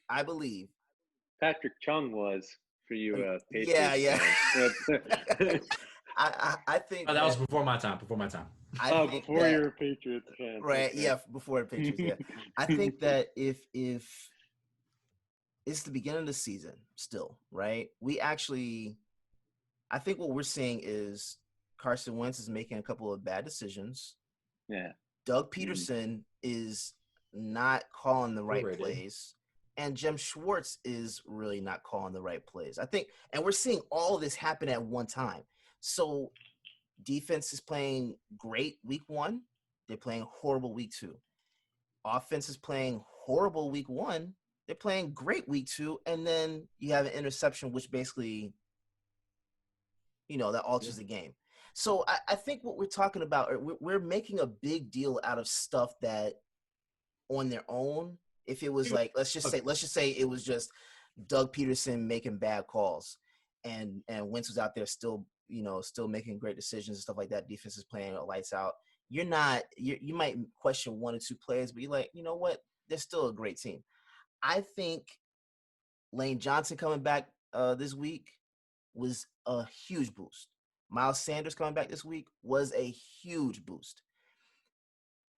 Patrick Chung was for you, Patriots. Yeah. I think that was before my time. Before you were a Patriots fan. Right? Okay. Yeah, before the Patriots. Yeah, I think that if it's the beginning of the season, still, right? I think what we're seeing is Carson Wentz is making a couple of bad decisions. Yeah. Doug Peterson is not calling the right plays. And Jim Schwartz is really not calling the right plays. I think, and we're seeing all of this happen at one time. So defense is playing great week 1. They're playing horrible week 2. Offense is playing horrible week 1. They're playing great week 2. And then you have an interception, which basically, that alters the game. So I think what we're talking about, we're making a big deal out of stuff that on their own, if it was like, let's just say it was just Doug Peterson making bad calls, and Wentz was out there still making great decisions and stuff like that. Defense is playing lights out. You might question one or two players, but you're like, you know what? They're still a great team. I think Lane Johnson coming back this week was a huge boost. Miles Sanders coming back this week was a huge boost.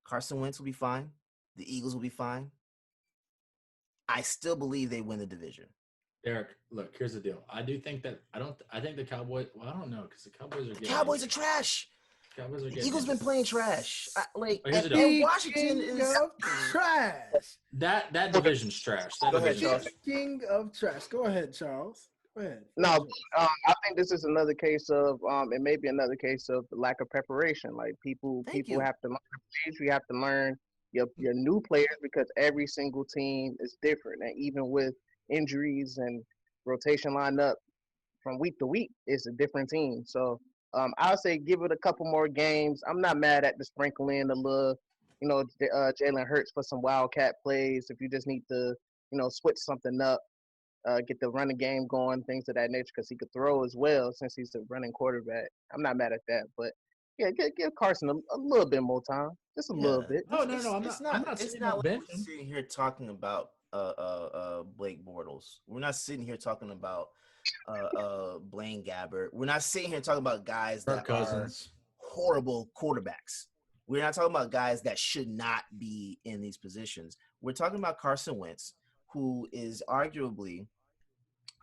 Carson Wentz will be fine. The Eagles will be fine. I still believe they win the division. Derrick, look, here's the deal. I do think that I think the Cowboys. Well, I don't know because the Cowboys are getting. Cowboys are trash. Cowboys are the Eagles been playing trash. And Washington is trash. That division's trash. That Go ahead, division's Charles. King of trash. Go ahead, Charles. Go ahead. No, I think this is another case of it may be another case of the lack of preparation. Like people have to learn the plays. You have to learn your new players because every single team is different, and even with injuries and rotation lineup from week to week, it's a different team. So I'll say give it a couple more games. I'm not mad at the sprinkling a little, Jalen Hurts for some wildcat plays. If you just need to, switch something up, get the running game going, things of that nature, because he could throw as well since he's a running quarterback. I'm not mad at that, but yeah, give Carson a little bit more time, just a little bit. No, I'm not sitting here talking about Blake Bortles. We're not sitting here talking about Blaine Gabbert. We're not sitting here talking about guys that are horrible quarterbacks. We're not talking about guys that should not be in these positions. We're talking about Carson Wentz, who is arguably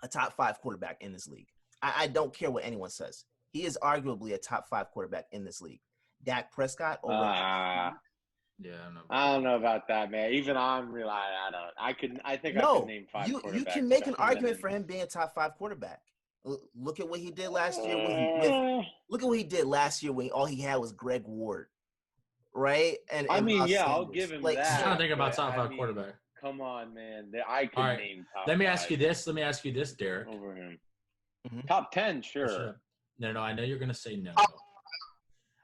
a top 5 quarterback in this league. I don't care what anyone says. He is arguably a top 5 quarterback in this league. Dak Prescott over. I don't know about that, man. Even I'm real. I could name 5 quarterbacks. You can make an argument for him being a top 5 quarterback. Look at what he did last year. Look at what he did last year when all he had was Greg Ward, right? And I'll give him that. I'm trying to think about top 5 quarterback. Come on, man. I could name top 5. Let me ask you this, Derrick. Over him. Mm-hmm. Top 10, sure. No, I know you're going to say no.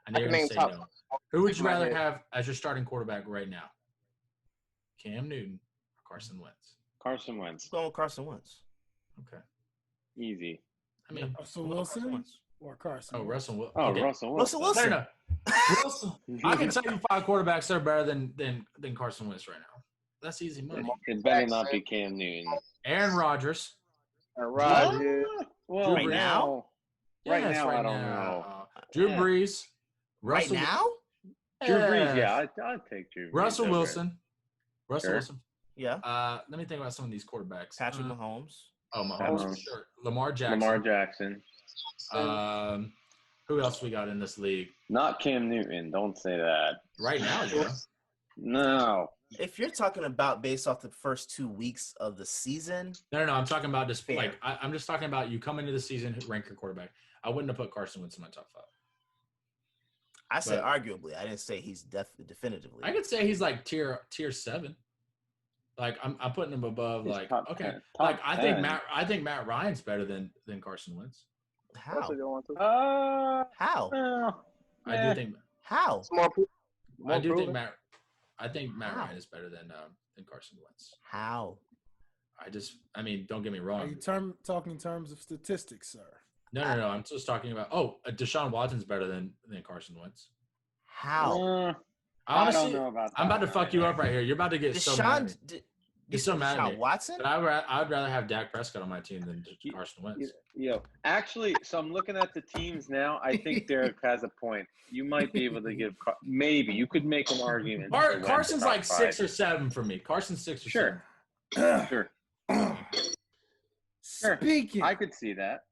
I know you're going to say no. Who would you rather have as your starting quarterback right now? Cam Newton or Carson Wentz? Carson Wentz. Going with Carson Wentz. Okay. Easy. I mean, Russell Wilson or Carson? Oh, Russell Wilson. Oh, okay. Russell Wilson. No. I can tell you 5 quarterbacks that are better than Carson Wentz right now. That's easy money. It better not be Cam Newton. Aaron Rodgers. Well, right now? I don't know. Drew Brees. Right now? Drew Brees, yeah. I'd take Drew Brees. Russell Wilson. Wilson. Yeah. Let me think about some of these quarterbacks. Patrick Mahomes. Oh, Mahomes, sure. Lamar Jackson. Who else we got in this league? Not Cam Newton. Don't say that. Right now, yeah. No. If you're talking about based off the first 2 weeks of the season. No. I'm talking about just I'm just talking about you come into the season, rank your quarterback. I wouldn't have put Carson Wentz in my top 5. I said arguably. I didn't say he's definitively. I could say he's like tier 7. Like I'm putting him above. He's like top okay, 10. like Top I think Matt Ryan's better than Carson Wentz. How? How? I do think. How? I think Matt Ryan is better than Carson Wentz. How? Don't get me wrong. Are you talking in terms of statistics, sir? No. I'm just talking about. Deshaun Watson's better than Carson Wentz. How? Honestly, I don't know about that. I'm about to fuck you up right here. You're about to get so mad. You're so mad at me. Watson? But I'd rather have Dak Prescott on my team than Carson Wentz. Actually, so I'm looking at the teams now. I think Derrick has a point. You might be able to give – maybe. You could make an argument. Carson's like 6 or 7 for me. Carson's 6 or 7. Sure. Speaking. I could see that.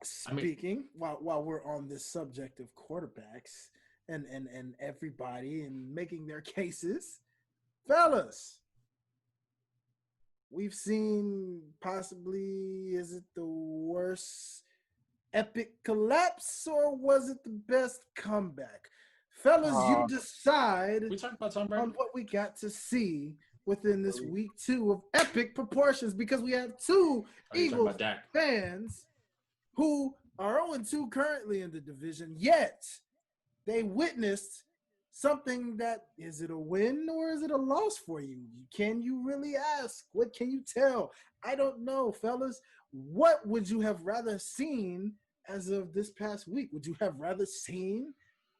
Speaking, while we're on this subject of quarterbacks and everybody and making their cases, fellas, we've seen possibly, is it the worst epic collapse or was it the best comeback? Fellas, you decide we talked about Tom Brady? On what we got to see within this week 2 of epic proportions, because we have 2 Eagles fans who are 0-2 currently in the division, yet they witnessed something that, is it a win or is it a loss for you? Can you really ask? What can you tell? I don't know, fellas. What would you have rather seen as of this past week? Would you have rather seen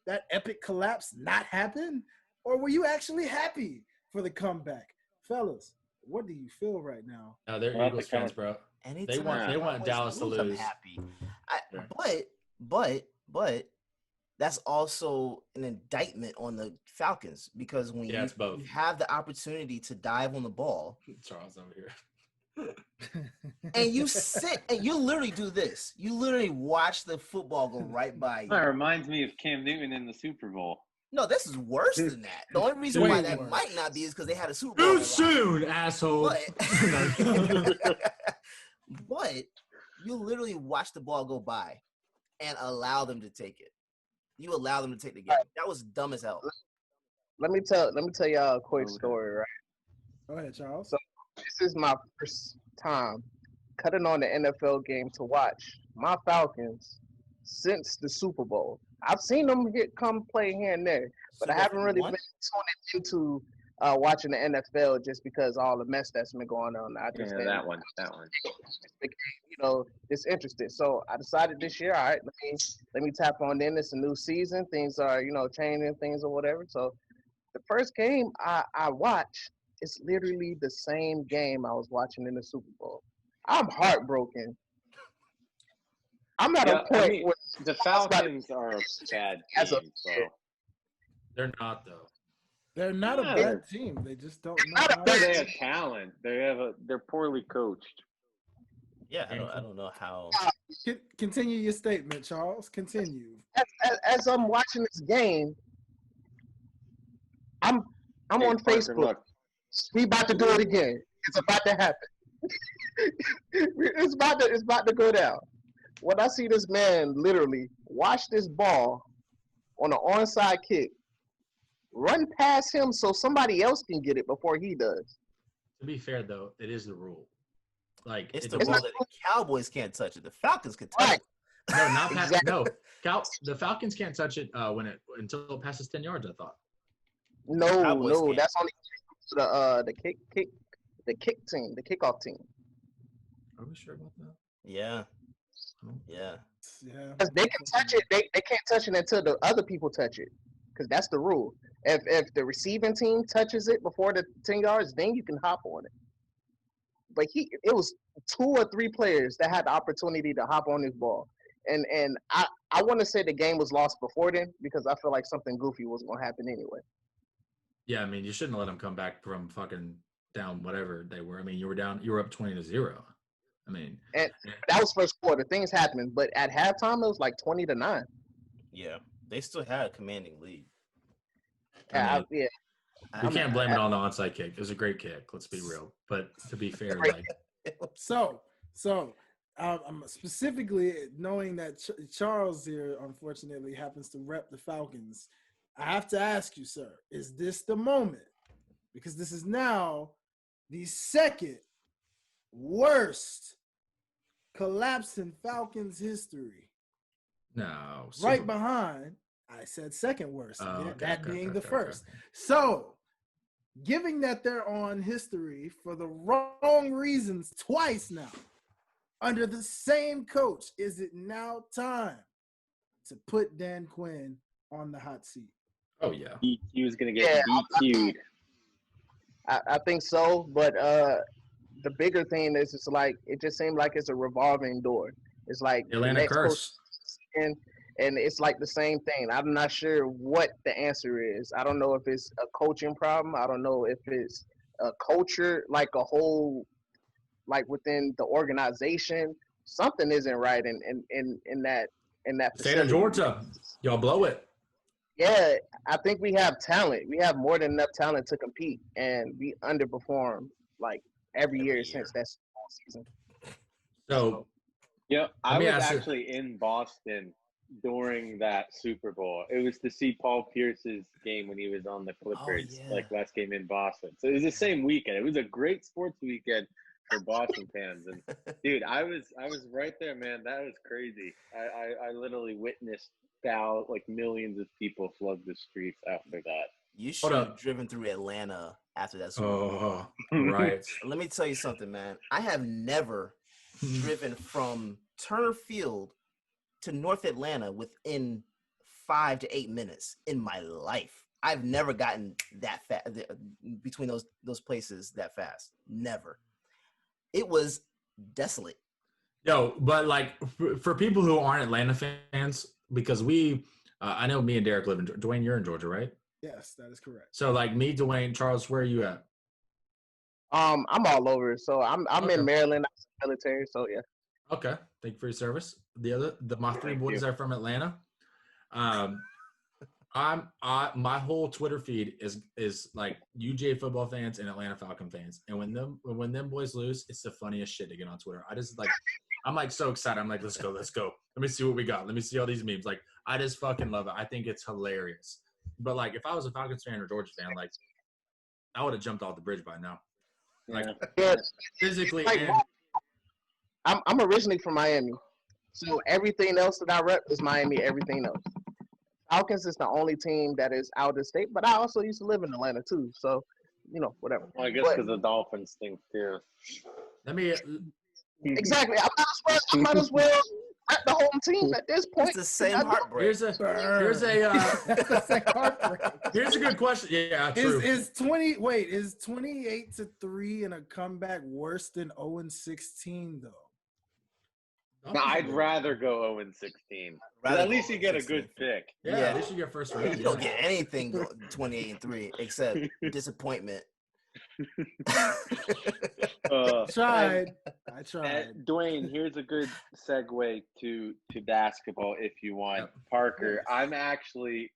that epic collapse not happen? Or were you actually happy for the comeback? Fellas, what do you feel right now? They're Well, Eagles fans, bro. Anytime They want Dallas to I'm lose. happy. Sure. But that's also an indictment on the Falcons, because when Yeah, it's both. you have the opportunity to dive on the ball Charles over here. and you sit and you literally do this. You literally watch the football go right by That you. reminds me of Cam Newton in the Super Bowl. No, this is worse than that. The only reason Way why that worse. might not be is because they had a Super Bowl. Too soon, asshole. But you literally watch the ball go by and allow them to take it. You allow them to take the game. That was dumb as hell. Let me tell y'all a quick story, right? Go ahead, Charles. So this is my first time cutting on the NFL game to watch my Falcons since the Super Bowl. I've seen them come play here and there, but I haven't really been tuning into watching the NFL just because all the mess that's been going on. I just That one. Just interested. So I decided this year, all right, let me tap on in. It's a new season. Things are changing things or whatever. So the first game I watched, it's literally the same game I was watching in the Super Bowl. I'm heartbroken. I'm at a point where the Falcons are a bad team, so. They're not, though. They're not a bad team. They just don't know how They have talent. They're poorly coached. Yeah, I don't know how. Continue your statement, Charles. Continue. As I'm watching this game, I'm on Facebook. Look. We about to do it again. It's about to happen. It's about to go down. When I see this man literally watch this ball on an onside kick, run past him so somebody else can get it before he does. To be fair, though, it is the rule. Like it's the rule that the Cowboys can't touch it. The Falcons can touch it. No, not exactly. No. The Falcons can't touch it until it passes 10 yards. I thought. No, that's only the kick team, the kickoff team. Are we sure about that? Yeah. Because they can touch it. They can't touch it until the other people touch it. Because that's the rule. If the receiving team touches it before the 10 yards, then you can hop on it. But it was 2 or 3 players that had the opportunity to hop on this ball. And I want to say the game was lost before then because I feel like something goofy was going to happen anyway. Yeah, I mean, you shouldn't let them come back from fucking down whatever they were. I mean, you were up 20-0. I mean, and that was first quarter. Things happened, but at halftime it was like 20-9. Yeah, they still had a commanding lead. You can't blame it on the onside kick. It was a great kick. Let's be real. But to be fair, so I'm specifically knowing that Charles here, unfortunately, happens to rep the Falcons. I have to ask you, sir, is this the moment? Because this is now the second worst collapse in Falcons history. No. Right behind, I said second worst, being the first. So, given that they're on history for the wrong reasons twice now, under the same coach, is it now time to put Dan Quinn on the hot seat? Oh, yeah. He was going to get DQ'd. I think so, but the bigger thing is it's like it just seemed like it's a revolving door. It's like Atlanta curse. And it's like the same thing. I'm not sure what the answer is. I don't know if it's a coaching problem. I don't know if it's a culture, like a whole, like within the organization. Something isn't right in that State of Georgia, y'all blow it. Yeah, I think we have talent. We have more than enough talent to compete, and we underperform like every year since that season. So, yeah, I was actually in Boston during that Super Bowl. It was to see Paul Pierce's game when he was on the Clippers, like last game in Boston. So it was the same weekend. It was a great sports weekend for Boston fans. And dude, I was right there, man. That was crazy. I literally witnessed millions of people flood the streets after that. You should have driven through Atlanta after that Super Bowl. Right. Let me tell you something, man. I have never driven from Turner Field to North Atlanta within 5 to 8 minutes in my life. I've never gotten that fast between those places that fast. Never. It was desolate. Yo, but like for people who aren't Atlanta fans, because I know me and Derrick live in Dwayne. You're in Georgia, right? Yes, that is correct. So like me, Dwayne, Charles, where are you at? I'm all over. So I'm Okay. in Maryland. I'm military. So yeah. Okay, thank you for your service. My three boys are from Atlanta. My whole Twitter feed is like UJ football fans and Atlanta Falcon fans, and when them boys lose, it's the funniest shit to get on Twitter. I'm like so excited. I'm like, let's go. Let me see what we got. Let me see all these memes. Like, I just fucking love it. I think it's hilarious. But like, if I was a Falcons fan or Georgia fan, like, I would have jumped off the bridge by now. Like, physically. Like, I'm originally from Miami, so everything else that I rep is Miami. Everything else. Falcons is the only team that is out of state, but I also used to live in Atlanta too, so whatever. Well, I guess because the Dolphins stink too. Exactly. I might as well rep the whole team at this point. It's the same heartbreak. Here's a good question. Yeah, true. Is 28-3 in a comeback worse than 0-16 though? No, I'd rather go 0-16. At least you get a good pick. Yeah, at least you get first round. You don't get anything 28-3 except disappointment. I tried. Dwayne, here's a good segue to basketball if you want. Yep. Parker, I'm actually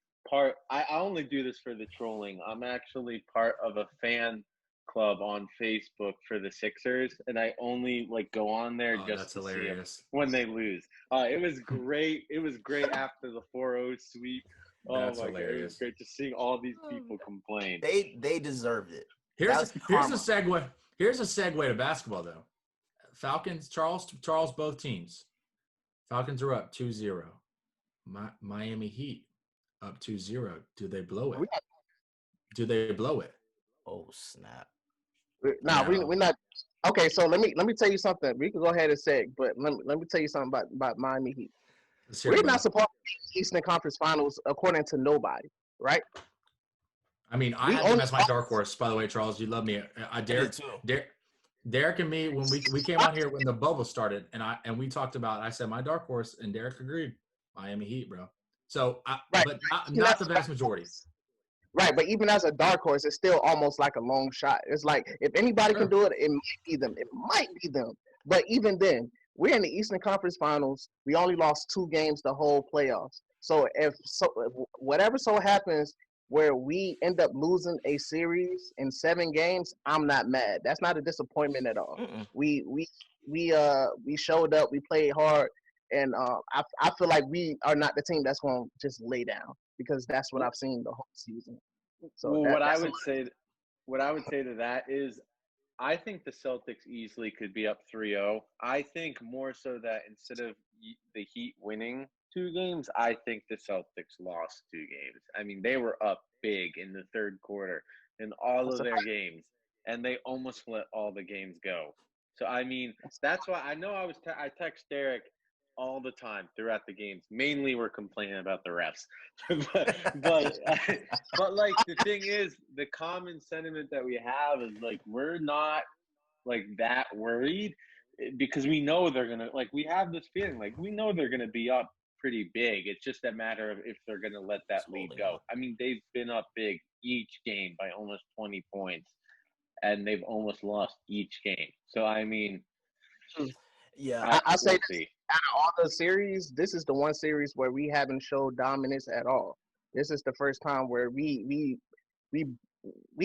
I only do this for the trolling. I'm actually part of a fan club on Facebook for the Sixers, and I only go on there just to see them when they lose. It was great. It was great after the 4-0 sweep. Oh my God, it was great to see all these people complain. They deserved it. Here's a segue. Here's a segue to basketball though. Falcons, Charles, both teams. Falcons are up 2-0. Miami Heat up 2-0. Do they blow it? Do they blow it? Oh snap! We're not. Okay, so let me tell you something. We can go ahead and say it, but let me tell you something about Miami Heat. We're not supposed to be Eastern Conference Finals according to nobody, right? I mean, I had them as my dark horse. By the way, Charles, you love me. Derrick and me, when we came out here when the bubble started, and we talked about, I said my dark horse, and Derrick agreed, Miami Heat, bro. So, but not the vast majority. Right, but even as a dark horse, it's still almost like a long shot. It's like if anybody can do it, it might be them. It might be them. But even then, we're in the Eastern Conference Finals. We only lost 2 games the whole playoffs. So whatever happens where we end up losing a series in 7 games, I'm not mad. That's not a disappointment at all. Mm-mm. We showed up, we played hard, and I feel like we are not the team that's going to just lay down, because that's what I've seen the whole season. So what I would say to that is, I think the Celtics easily could be up 3-0. I think more so that instead of the Heat winning 2 games, I think the Celtics lost 2 games. I mean, they were up big in the third quarter in all of their games, and they almost let all the games go. So, I mean, that's why I know I text Derrick all the time throughout the games. Mainly we're complaining about the refs. but like, the thing is, the common sentiment that we have is we're not that worried, because we know they're going to, we have this feeling, we know they're going to be up pretty big. It's just a matter of if they're going to let that lead go. I mean, they've been up big each game by almost 20 points, and they've almost lost each game. So, I mean, yeah, I say out of all the series, this is the one series where we haven't showed dominance at all. This is the first time where we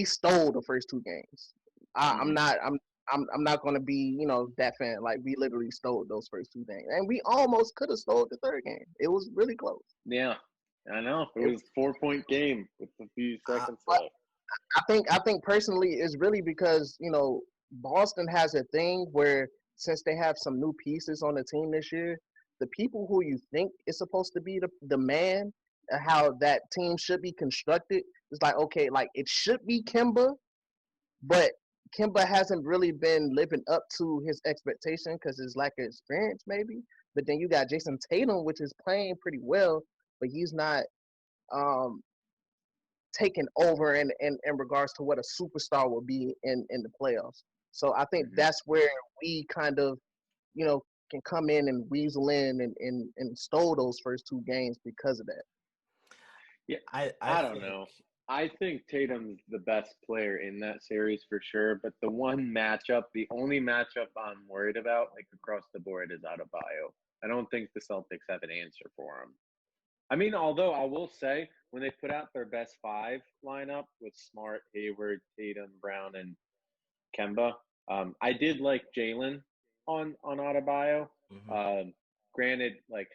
stole the first 2 games. I'm not going to be, that fan. We literally stole those first 2 games, and we almost could have stole the 3rd game. It was really close. Yeah, I know. It was a 4-point game with a few seconds left. I think personally it's really because, Boston has a thing where since they have some new pieces on the team this year, the people who you think is supposed to be the man, how that team should be constructed, it's like, okay, like it should be Kimba, but Kimba hasn't really been living up to his expectation because his lack of experience, maybe. But then you got Jason Tatum, which is playing pretty well, but he's not um, taking over in regards to what a superstar will be in the playoffs. So I think that's where we kind of, can come in and weasel in and stole those first two games because of that. Yeah, I don't know. I think Tatum's the best player in that series for sure. But the only matchup I'm worried about, like across the board, is Adebayo. I don't think the Celtics have an answer for him. I mean, although I will say, when they put out their best five lineup with Smart, Hayward, Tatum, Brown, and Kemba, I did like Jalen on Adebayo. Granted, like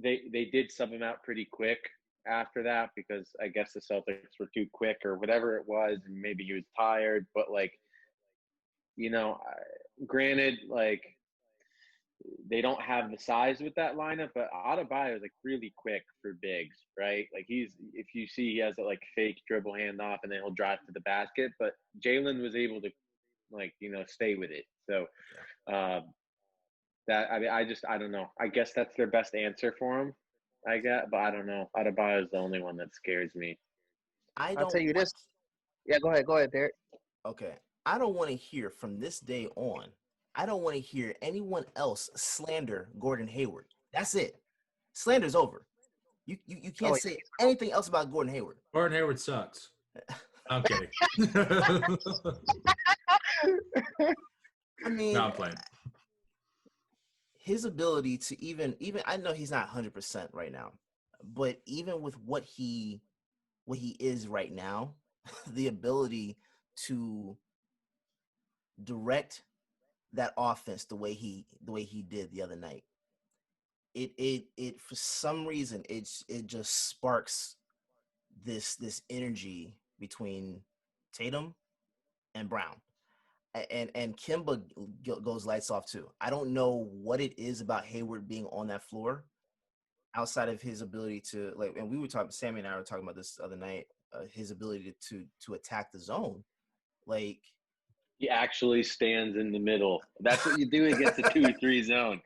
they did sub him out pretty quick after that because I guess the Celtics were too quick or whatever it was, and maybe he was tired. But like, granted, like they don't have the size with that lineup, but Adebayo is like really quick for bigs, right? Like if you see he has a like fake dribble handoff and then he'll drive to the basket, but Jalen was able to stay with it. So I don't know. I guess that's their best answer for him. But I don't know. Adebayo is the only one that scares me. I'll tell you this. Yeah, go ahead, Derrick. Okay. I don't want to hear from this day on. I don't want to hear anyone else slander Gordon Hayward. That's it. Slander's over. You can't say anything else about Gordon Hayward. Gordon Hayward sucks. I'm kidding. I mean, no, I'm playing. His ability to even I know he's not 100% right now, but even with what he is right now, the ability to direct that offense the way he did the other night, it for some reason it just sparks this energy between Tatum and Brown. And Kemba goes lights off too. I don't know what it is about Hayward being on that floor outside of his ability to and we were talking, Sami and I were talking about this the other night, his ability to attack the zone. Like, he actually stands in the middle. That's what you do against the 2-3 zone.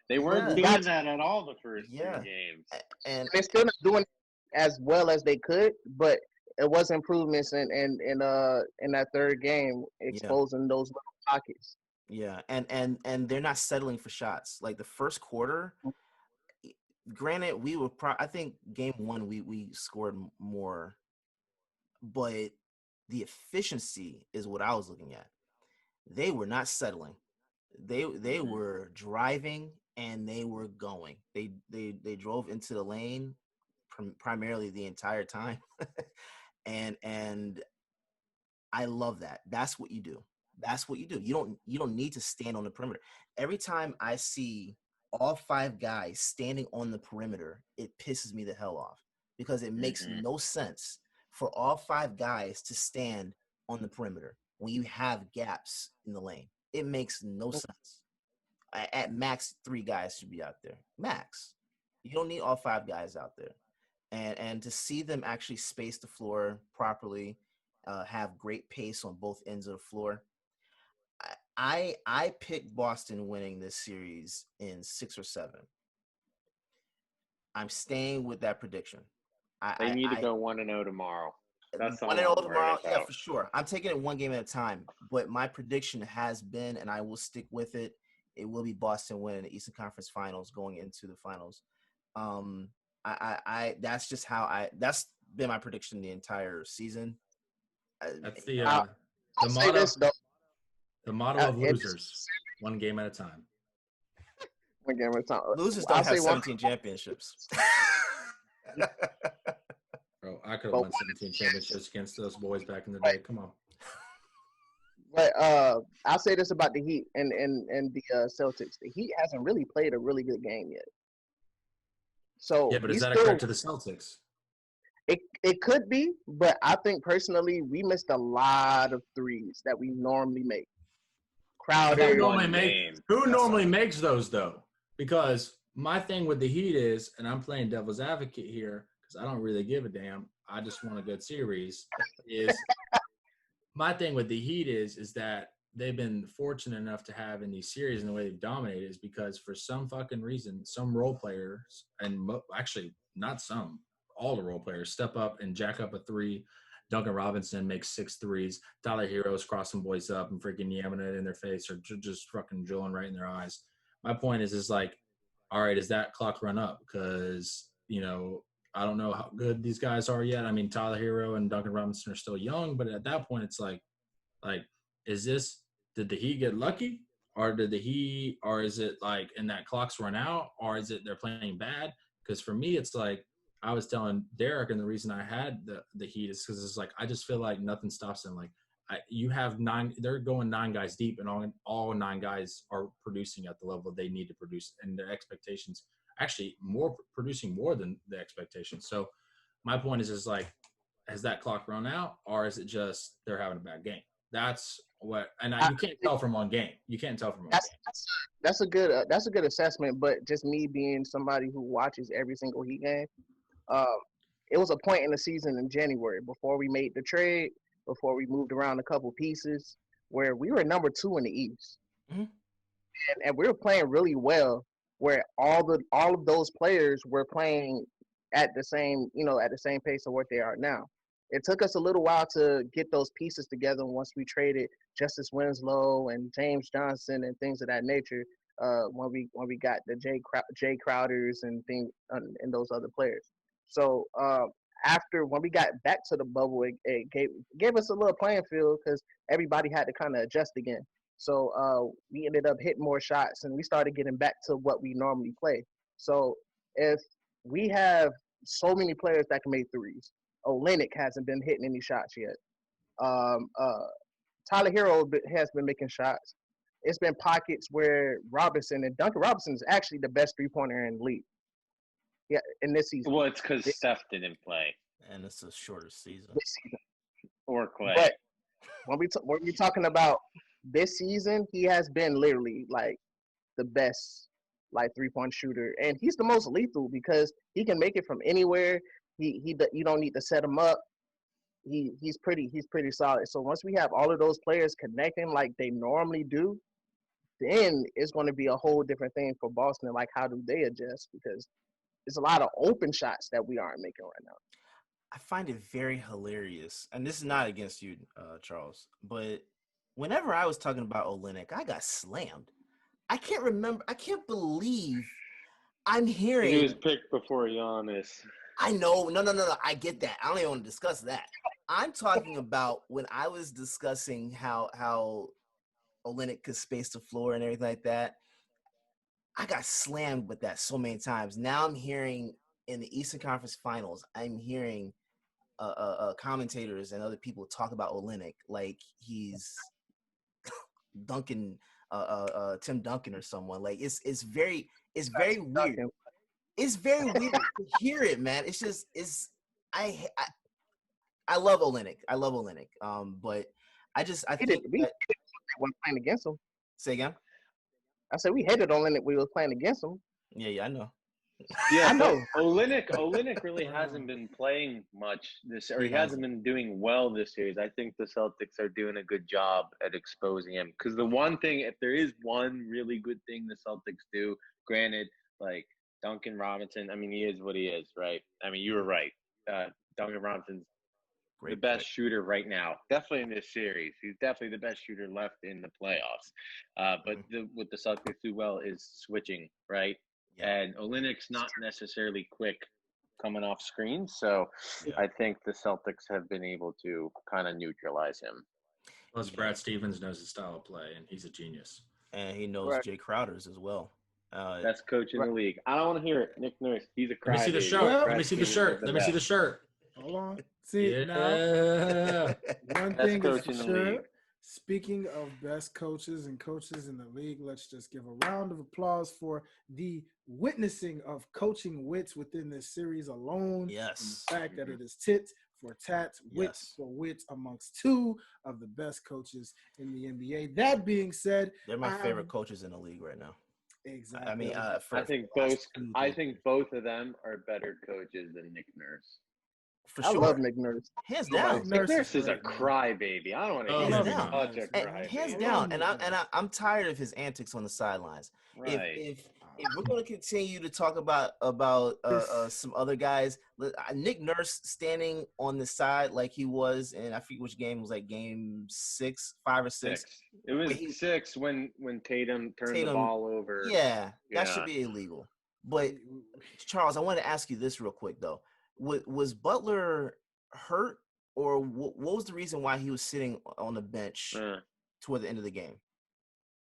They weren't doing that at all the first two games. And they're still not doing it as well as they could, but it was improvements in that third game, exposing those little pockets. Yeah, and they're not settling for shots. Like the first quarter, granted, we were I think game one we scored more, but the efficiency is what I was looking at. They were not settling. They were driving and they were going. They drove into the lane primarily the entire time. And I love that. That's what you do. That's what you do. You don't need to stand on the perimeter. Every time I see all five guys standing on the perimeter, it pisses me the hell off because it makes no sense for all five guys to stand on the perimeter when you have gaps in the lane. It makes no sense. At max, 3 guys should be out there. Max. You don't need all 5 guys out there. And to see them actually space the floor properly, have great pace on both ends of the floor. I picked Boston winning this series in 6 or 7. I'm staying with that prediction. They need to go 1-0 tomorrow. That's 1-0 tomorrow, yeah, for sure. I'm taking it one game at a time. But my prediction has been, and I will stick with it, it will be Boston winning the Eastern Conference Finals going into the finals. That's just how that's been my prediction the entire season. That's the motto of losers. One game at a time. One game at a time. Losers don't have 17 championships. Bro, I could have won 17 championships against those boys back in the day. Come on. But I'll say this about the Heat and the Celtics. The Heat hasn't really played a really good game yet. So yeah, but is that a credit to the Celtics? It could be, but I think personally we missed a lot of threes that we normally make. Crowder. Who normally makes those though? Because my thing with the Heat is, and I'm playing devil's advocate here because I don't really give a damn. I just want a good series. Is my thing with the Heat is that they've been fortunate enough to have in these series and the way they've dominated is because for some fucking reason, some role players, and actually not some, all the role players step up and jack up a three. Duncan Robinson makes 6 threes. Tyler Hero's crossing boys up and freaking yamming it in their face or just fucking drilling right in their eyes. My point is like, all right, is that clock run up? Because, you know, I don't know how good these guys are yet. I mean, Tyler Hero and Duncan Robinson are still young, but at that point, it's like, did the Heat get lucky? Or is it like, and that clock's run out? Or is it they're playing bad? Because for me, it's like, I was telling Derrick, and the reason I had the Heat is because it's like, I just feel like nothing stops them. Like, you have 9, they're going 9 guys deep, and all 9 guys are producing at the level they need to produce, and their expectations actually producing more than the expectations. So my point is like, has that clock run out, or is it just they're having a bad game? That's what, and you can't tell from one game. You can't tell from one game. That's a good assessment. But just me being somebody who watches every single Heat game, it was a point in the season in January before we made the trade, before we moved around a couple pieces, where we were number 2 in the East, and we were playing really well. Where all of those players were playing at the same pace of what they are now. It took us a little while to get those pieces together once we traded Justice Winslow and James Johnson and things of that nature. When we got the Jay Crowders and and those other players. So when we got back to the bubble, it gave us a little playing field because everybody had to kind of adjust again. So we ended up hitting more shots, and we started getting back to what we normally play. So if we have so many players that can make threes, Olynyk hasn't been hitting any shots yet. Tyler Hero has been making shots. It's been pockets where Duncan Robinson is actually the best 3-pointer in the league. Yeah, in this season. Well, it's because Steph didn't play, and it's a shorter season. Or Clay. But when we're talking about this season, he has been literally like the best 3-point shooter, and he's the most lethal because he can make it from anywhere. You don't need to set him up. He's pretty solid. So once we have all of those players connecting like they normally do, then it's going to be a whole different thing for Boston. Like, how do they adjust? Because there's a lot of open shots that we aren't making right now. I find it very hilarious, and this is not against you, Charles, but whenever I was talking about Olynyk, I got slammed. I can't believe I'm hearing. He was picked before Giannis. I know. No. I get that. I don't even want to discuss that. I'm talking about when I was discussing how Olynyk could space the floor and everything like that. I got slammed with that so many times. Now I'm hearing in the Eastern Conference Finals, I'm hearing commentators and other people talk about Olynyk like he's Duncan, Tim Duncan or someone. Like it's very weird. It's very weird to hear it, man. It's just I love Olynyk. But I think when playing against him. Say again. I said we hated Olynyk. We were playing against him. Yeah, I know. Yeah, I know. Olynyk really hasn't been playing much this, or he hasn't been doing well this series. I think the Celtics are doing a good job at exposing him. Because the one thing, if there is one really good thing the Celtics do, granted, like Duncan Robinson, I mean, he is what he is, right? I mean, you were right. Duncan Robinson's the best shooter right now. Definitely in this series. He's definitely the best shooter left in the playoffs. But what the Celtics do well is switching, right? Yeah. And Olynyk's not necessarily quick coming off screens, so I think the Celtics have been able to kind of neutralize him. Plus, Brad Stevens knows his style of play, and he's a genius. And he knows Jay Crowder's as well. Best coach in the league. I don't want to hear it. Nick Nurse, he's a crybaby. Let me see the shirt. Let me see the shirt. Hold on. See, now, one thing is for sure. Speaking of best coaches and coaches in the league, let's just give a round of applause for the witnessing of coaching wits within this series alone. Yes. And the fact that it is tipped for tat, wit Yes. for wit, amongst two of the best coaches in the NBA. That being said, They're my favorite coaches in the league right now. Exactly. I mean, I think both of them are better coaches than Nick Nurse. for I sure. love Nick Nurse. Hands down. Nick Nurse is a great, man. crybaby. I don't want to Oh, hear hands him down. such a And crybaby. Hands I down, love and Nick Nurse. I'm tired of his antics on the sidelines. Right. If we're going to continue to talk about some other guys, Nick Nurse standing on the side like he was, and I forget which game was, like game 5 or 6. It was 6 when Tatum turned the ball over. Yeah, that should be illegal. But Charles, I want to ask you this real quick though: was Butler hurt, or what was the reason why he was sitting on the bench toward the end of the game?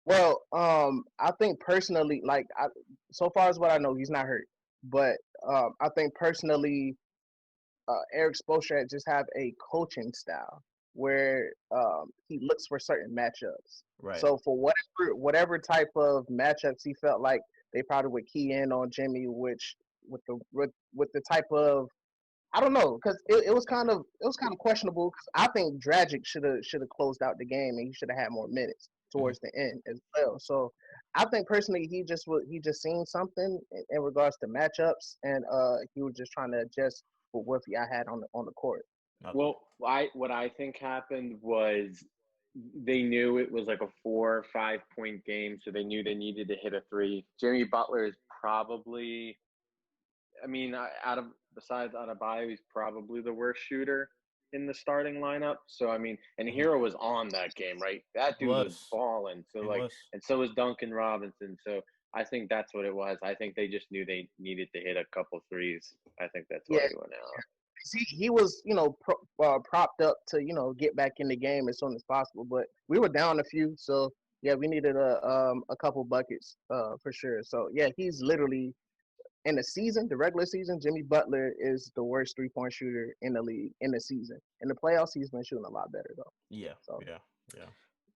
Well, I think personally, so far as what I know, he's not hurt. But I think personally, Eric Spoelstra just have a coaching style where he looks for certain matchups. Right. So for whatever type of matchups he felt like they probably would key in on Jimmy, which with the type of, I don't know, because it was kind of questionable. Because I think Dragic should have closed out the game and he should have had more minutes towards the end as well. So I think personally he just seen something in regards to matchups, and he was just trying to adjust for what he had on the court. Okay. Well, what I think happened was they knew it was like a 4 or 5 point game, so they knew they needed to hit a 3. Jimmy Butler is probably, besides Adebayo, he's probably the worst shooter in the starting lineup. So and Hero was on that game, right? That dude was balling. So and so was Duncan Robinson. So I think that's what it was. I think they just knew they needed to hit a couple threes. I think that's why he went out. He was, propped up to, get back in the game as soon as possible. But we were down a few, so yeah, we needed a couple buckets for sure. So yeah, he's literally in the regular season. Jimmy Butler is the worst 3-point shooter in the league in the season. In the playoffs, he's been shooting a lot better though. Yeah. So. Yeah.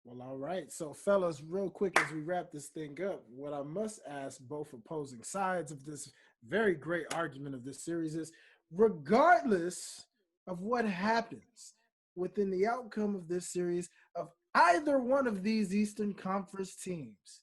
Well, all right. So, fellas, real quick as we wrap this thing up, what I must ask both opposing sides of this very great argument of this series is, regardless of what happens within the outcome of this series of either one of these Eastern Conference teams,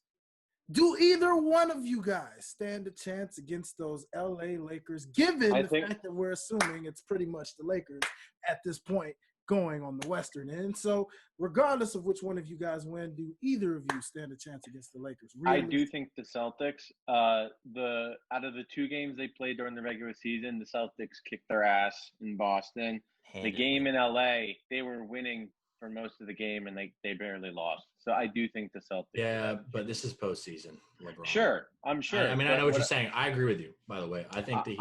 do either one of you guys stand a chance against those LA Lakers, given the fact that we're assuming it's pretty much the Lakers at this point going on the Western end? So regardless of which one of you guys win, do either of you stand a chance against the Lakers? I do think the Celtics, out of the 2 games they played during the regular season, the Celtics kicked their ass in Boston. The game in LA, they were winning for most of the game, and they barely lost. So I do think the Celtics. Yeah, but this is postseason, LeBron. Sure, I'm sure. I know what you're saying. I agree with you, by the way. I think the Heat.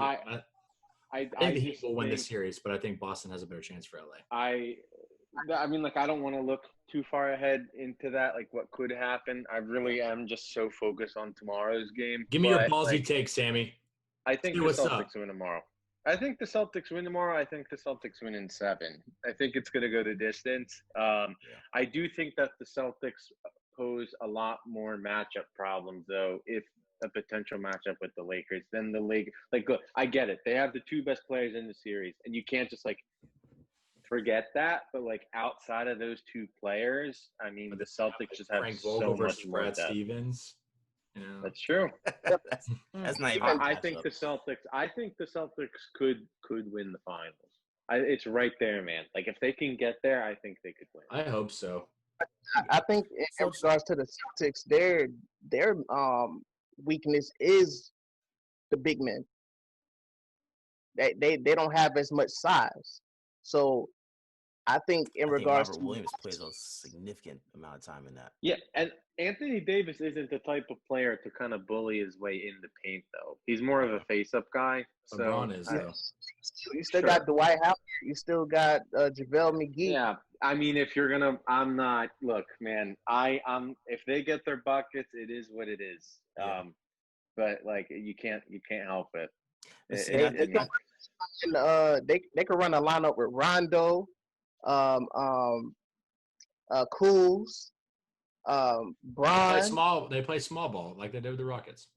I think the Heat will win the series, but I think Boston has a better chance for LA. I don't want to look too far ahead into that, like what could happen. I really am just so focused on tomorrow's game. Give me your ballsy take, Sammy. I think the Celtics win tomorrow. I think the Celtics win tomorrow. I think the Celtics win in 7. I think it's going to go the distance. I do think that the Celtics pose a lot more matchup problems, though, if a potential matchup with the Lakers. Then the Lakers, I get it. They have the 2 best players in the series, and you can't just, forget that. But, outside of those 2 players, the Celtics just have Frank so Vogel much versus more Brad depth. Stevens. That's true. That's not even. I think the Celtics could win the finals. It's right there, man. If they can get there, I think they could win. I hope so. I think in regards to the Celtics, their weakness is the big men. They don't have as much size, so I think regards Robert to Williams plays a significant amount of time in that. Yeah, and Anthony Davis isn't the type of player to kind of bully his way in the paint, though. He's more of a face-up guy. So LeBron is, though. You still got Dwight Howard. You still got JaVale McGee. Yeah, if you're gonna, I'm not. Look, man, I'm. If they get their buckets, it is what it is. Yeah. But you can't help it. They could run a lineup with Rondo, Cools, Bron. They play small ball like they did with the Rockets.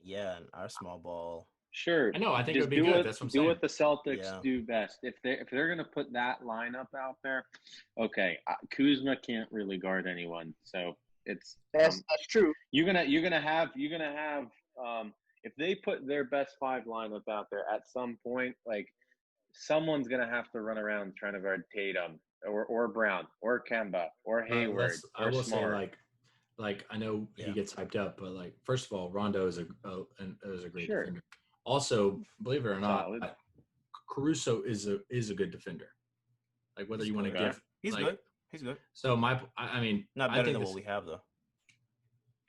Yeah, and our small ball. Sure. I know. I think it Just would be good. That's what I'm do saying. what the Celtics Yeah. do best. If they're gonna put that lineup out there, okay. Kuzma can't really guard anyone, so it's That's true. you're gonna have if they put their best 5 lineup out there at some point, like someone's gonna have to run around trying to guard Tatum or Brown or Kemba or Hayward I or will say, Smart. like I know he Yeah. gets hyped up, but like first of all, Rondo is a great Sure. defender. Also, believe it or not, Solid. Caruso is a good defender. Like whether you want to Okay. give, He's like, good. He's good. So I mean, Not I better think than this- what we have though.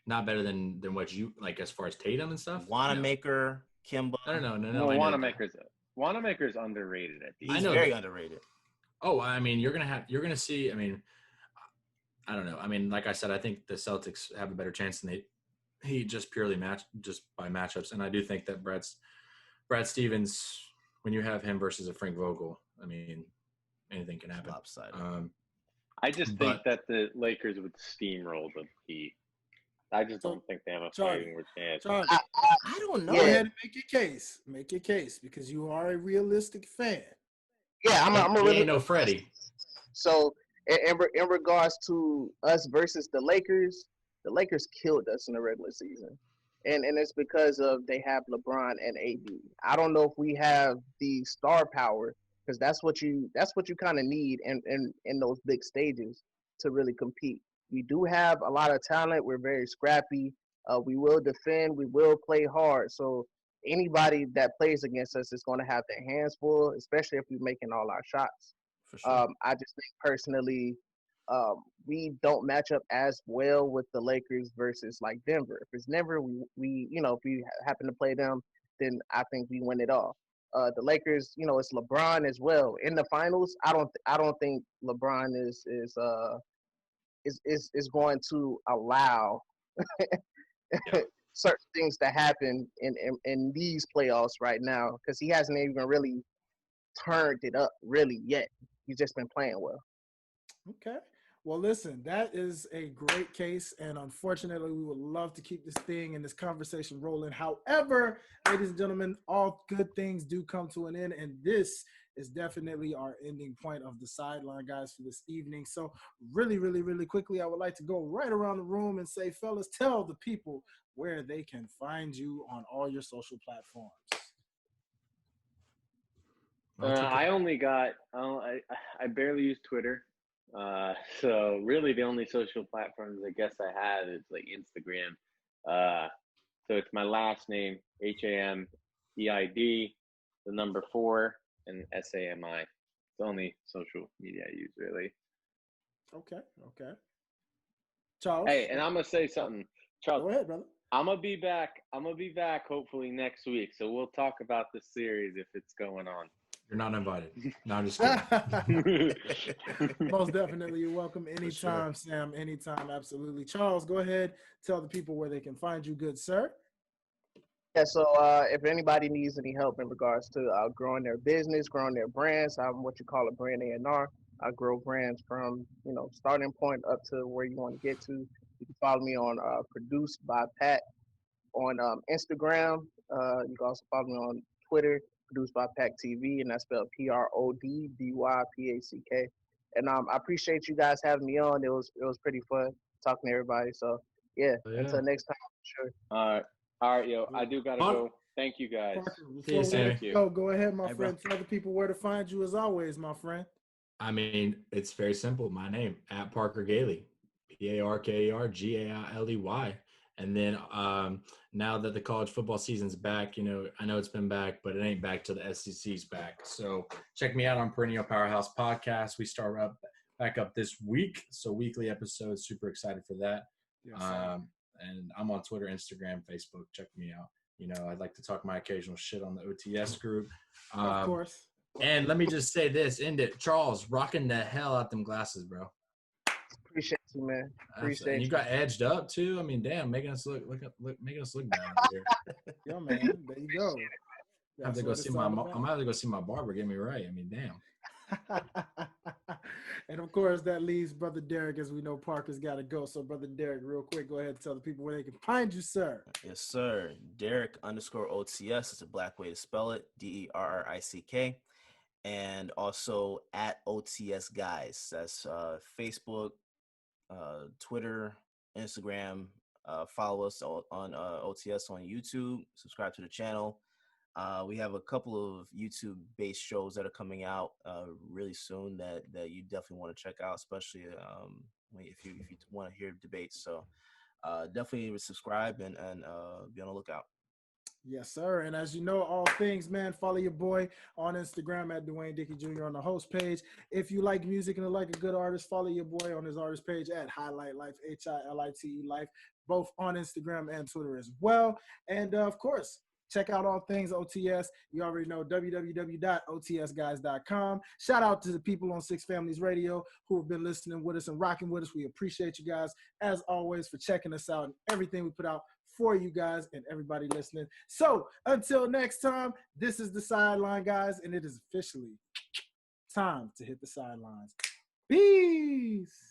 not better than what you like as far as Tatum and stuff. Wanamaker, Kimba. No. Well, I know. Wanamaker's underrated at the He's know very that. underrated. Oh, I mean, you're gonna see. I mean, I don't know. I mean, like I said, I think the Celtics have a better chance than he just purely just by matchups, and I do think that Brad Stevens, when you have him versus a Frank Vogel, I mean, anything can happen. Lopsided. I just think that the Lakers would steamroll the Heat. I just don't think they have a fighting chance. Charlie, I don't know. go ahead and make your case. Make your case because you are a realistic fan. Yeah, I'm a He really ain't no Freddie. So in regards to us versus the Lakers killed us in the regular season. And it's because of they have LeBron and AD. I don't know if we have the star power because that's what you kind of need in those big stages to really compete. We do have a lot of talent. We're very scrappy. We will defend. We will play hard. So anybody that plays against us is going to have their hands full, especially if we're making all our shots. For sure. I just think personally, we don't match up as well with the Lakers versus like Denver. If it's Denver, we if we happen to play them, then I think we win it all. The Lakers, it's LeBron as well in the finals. I don't think LeBron is going to allow certain things to happen in these playoffs right now because he hasn't even really turned it up really yet. He's just been playing well. Okay. Well, listen, that is a great case, and unfortunately, we would love to keep this thing and this conversation rolling. However, ladies and gentlemen, all good things do come to an end, and this is definitely our ending point of the Sideline, guys, for this evening. So really, really, really quickly, I would like to go right around the room and say, fellas, tell the people where they can find you on all your social platforms. I barely use Twitter. So really the only social platforms I guess I have is like Instagram. So it's my last name, Hameid, the number 4, and Sami. It's the only social media I use really. Okay. Charles. Hey, and I'm gonna say something. Charles, go ahead, brother. I'm gonna be back hopefully next week. So we'll talk about the series if it's going on. You're not invited. No, I'm just kidding. Most definitely, you're welcome anytime, sure. Sam. Anytime, absolutely. Charles, go ahead. Tell the people where they can find you, good sir. Yeah, so if anybody needs any help in regards to growing their business, growing their brands, I'm what you call a brand A&R. I grow brands from starting point up to where you want to get to. You can follow me on Produced by Pat on Instagram. You can also follow me on Twitter, Produced by Pack TV, and that's spelled PRODBYPACK. And I appreciate you guys having me on. It was pretty fun talking to everybody. So yeah. Until next time, sure. All right, yo. I do gotta go. Thank you guys. Parker, before we go ahead, my friend. Bro. Tell the people where to find you as always, my friend. I mean, it's very simple. My name at Parker Gailey, ParkerGailey. And then now that the college football season's back, I know it's been back, but it ain't back till the SEC's back. So check me out on Perennial Powerhouse Podcast. We start back up this week. So weekly episodes. Super excited for that. Yes, and I'm on Twitter, Instagram, Facebook. Check me out. I'd like to talk my occasional shit on the OTS group. of course. And let me just say this, end it. Charles, rocking the hell out them glasses, bro. Appreciate you, man. And you got edged up too. I mean, damn, making us look bad here. Yeah, man. There you go. I might have to go see my barber. Get me right. I mean, damn. And of course, that leaves Brother Derrick, as we know Parker's got to go. So, Brother Derrick, real quick, go ahead and tell the people where they can find you, sir. Yes, sir. Derrick_OTS is a black way to spell it. DERRICK. And also at OTS Guys. That's Facebook, Twitter, Instagram. Follow us on OTS on YouTube. Subscribe to the channel. We have a couple of YouTube-based shows that are coming out really soon that you definitely want to check out, especially if you want to hear debates. So definitely subscribe and be on the lookout. Yes, sir. And as you know, all things, man, follow your boy on Instagram at Dwayne Dickey Jr. on the host page. If you like music and like a good artist, follow your boy on his artist page at Highlight Life, HILITE Life, both on Instagram and Twitter as well. And of course, check out all things OTS. You already know, www.otsguys.com. Shout out to the people on Six Families Radio who have been listening with us and rocking with us. We appreciate you guys, as always, for checking us out and everything we put out for you guys and everybody listening. So until next time, this is the Sideline, guys, and it is officially time to hit the sidelines. Peace.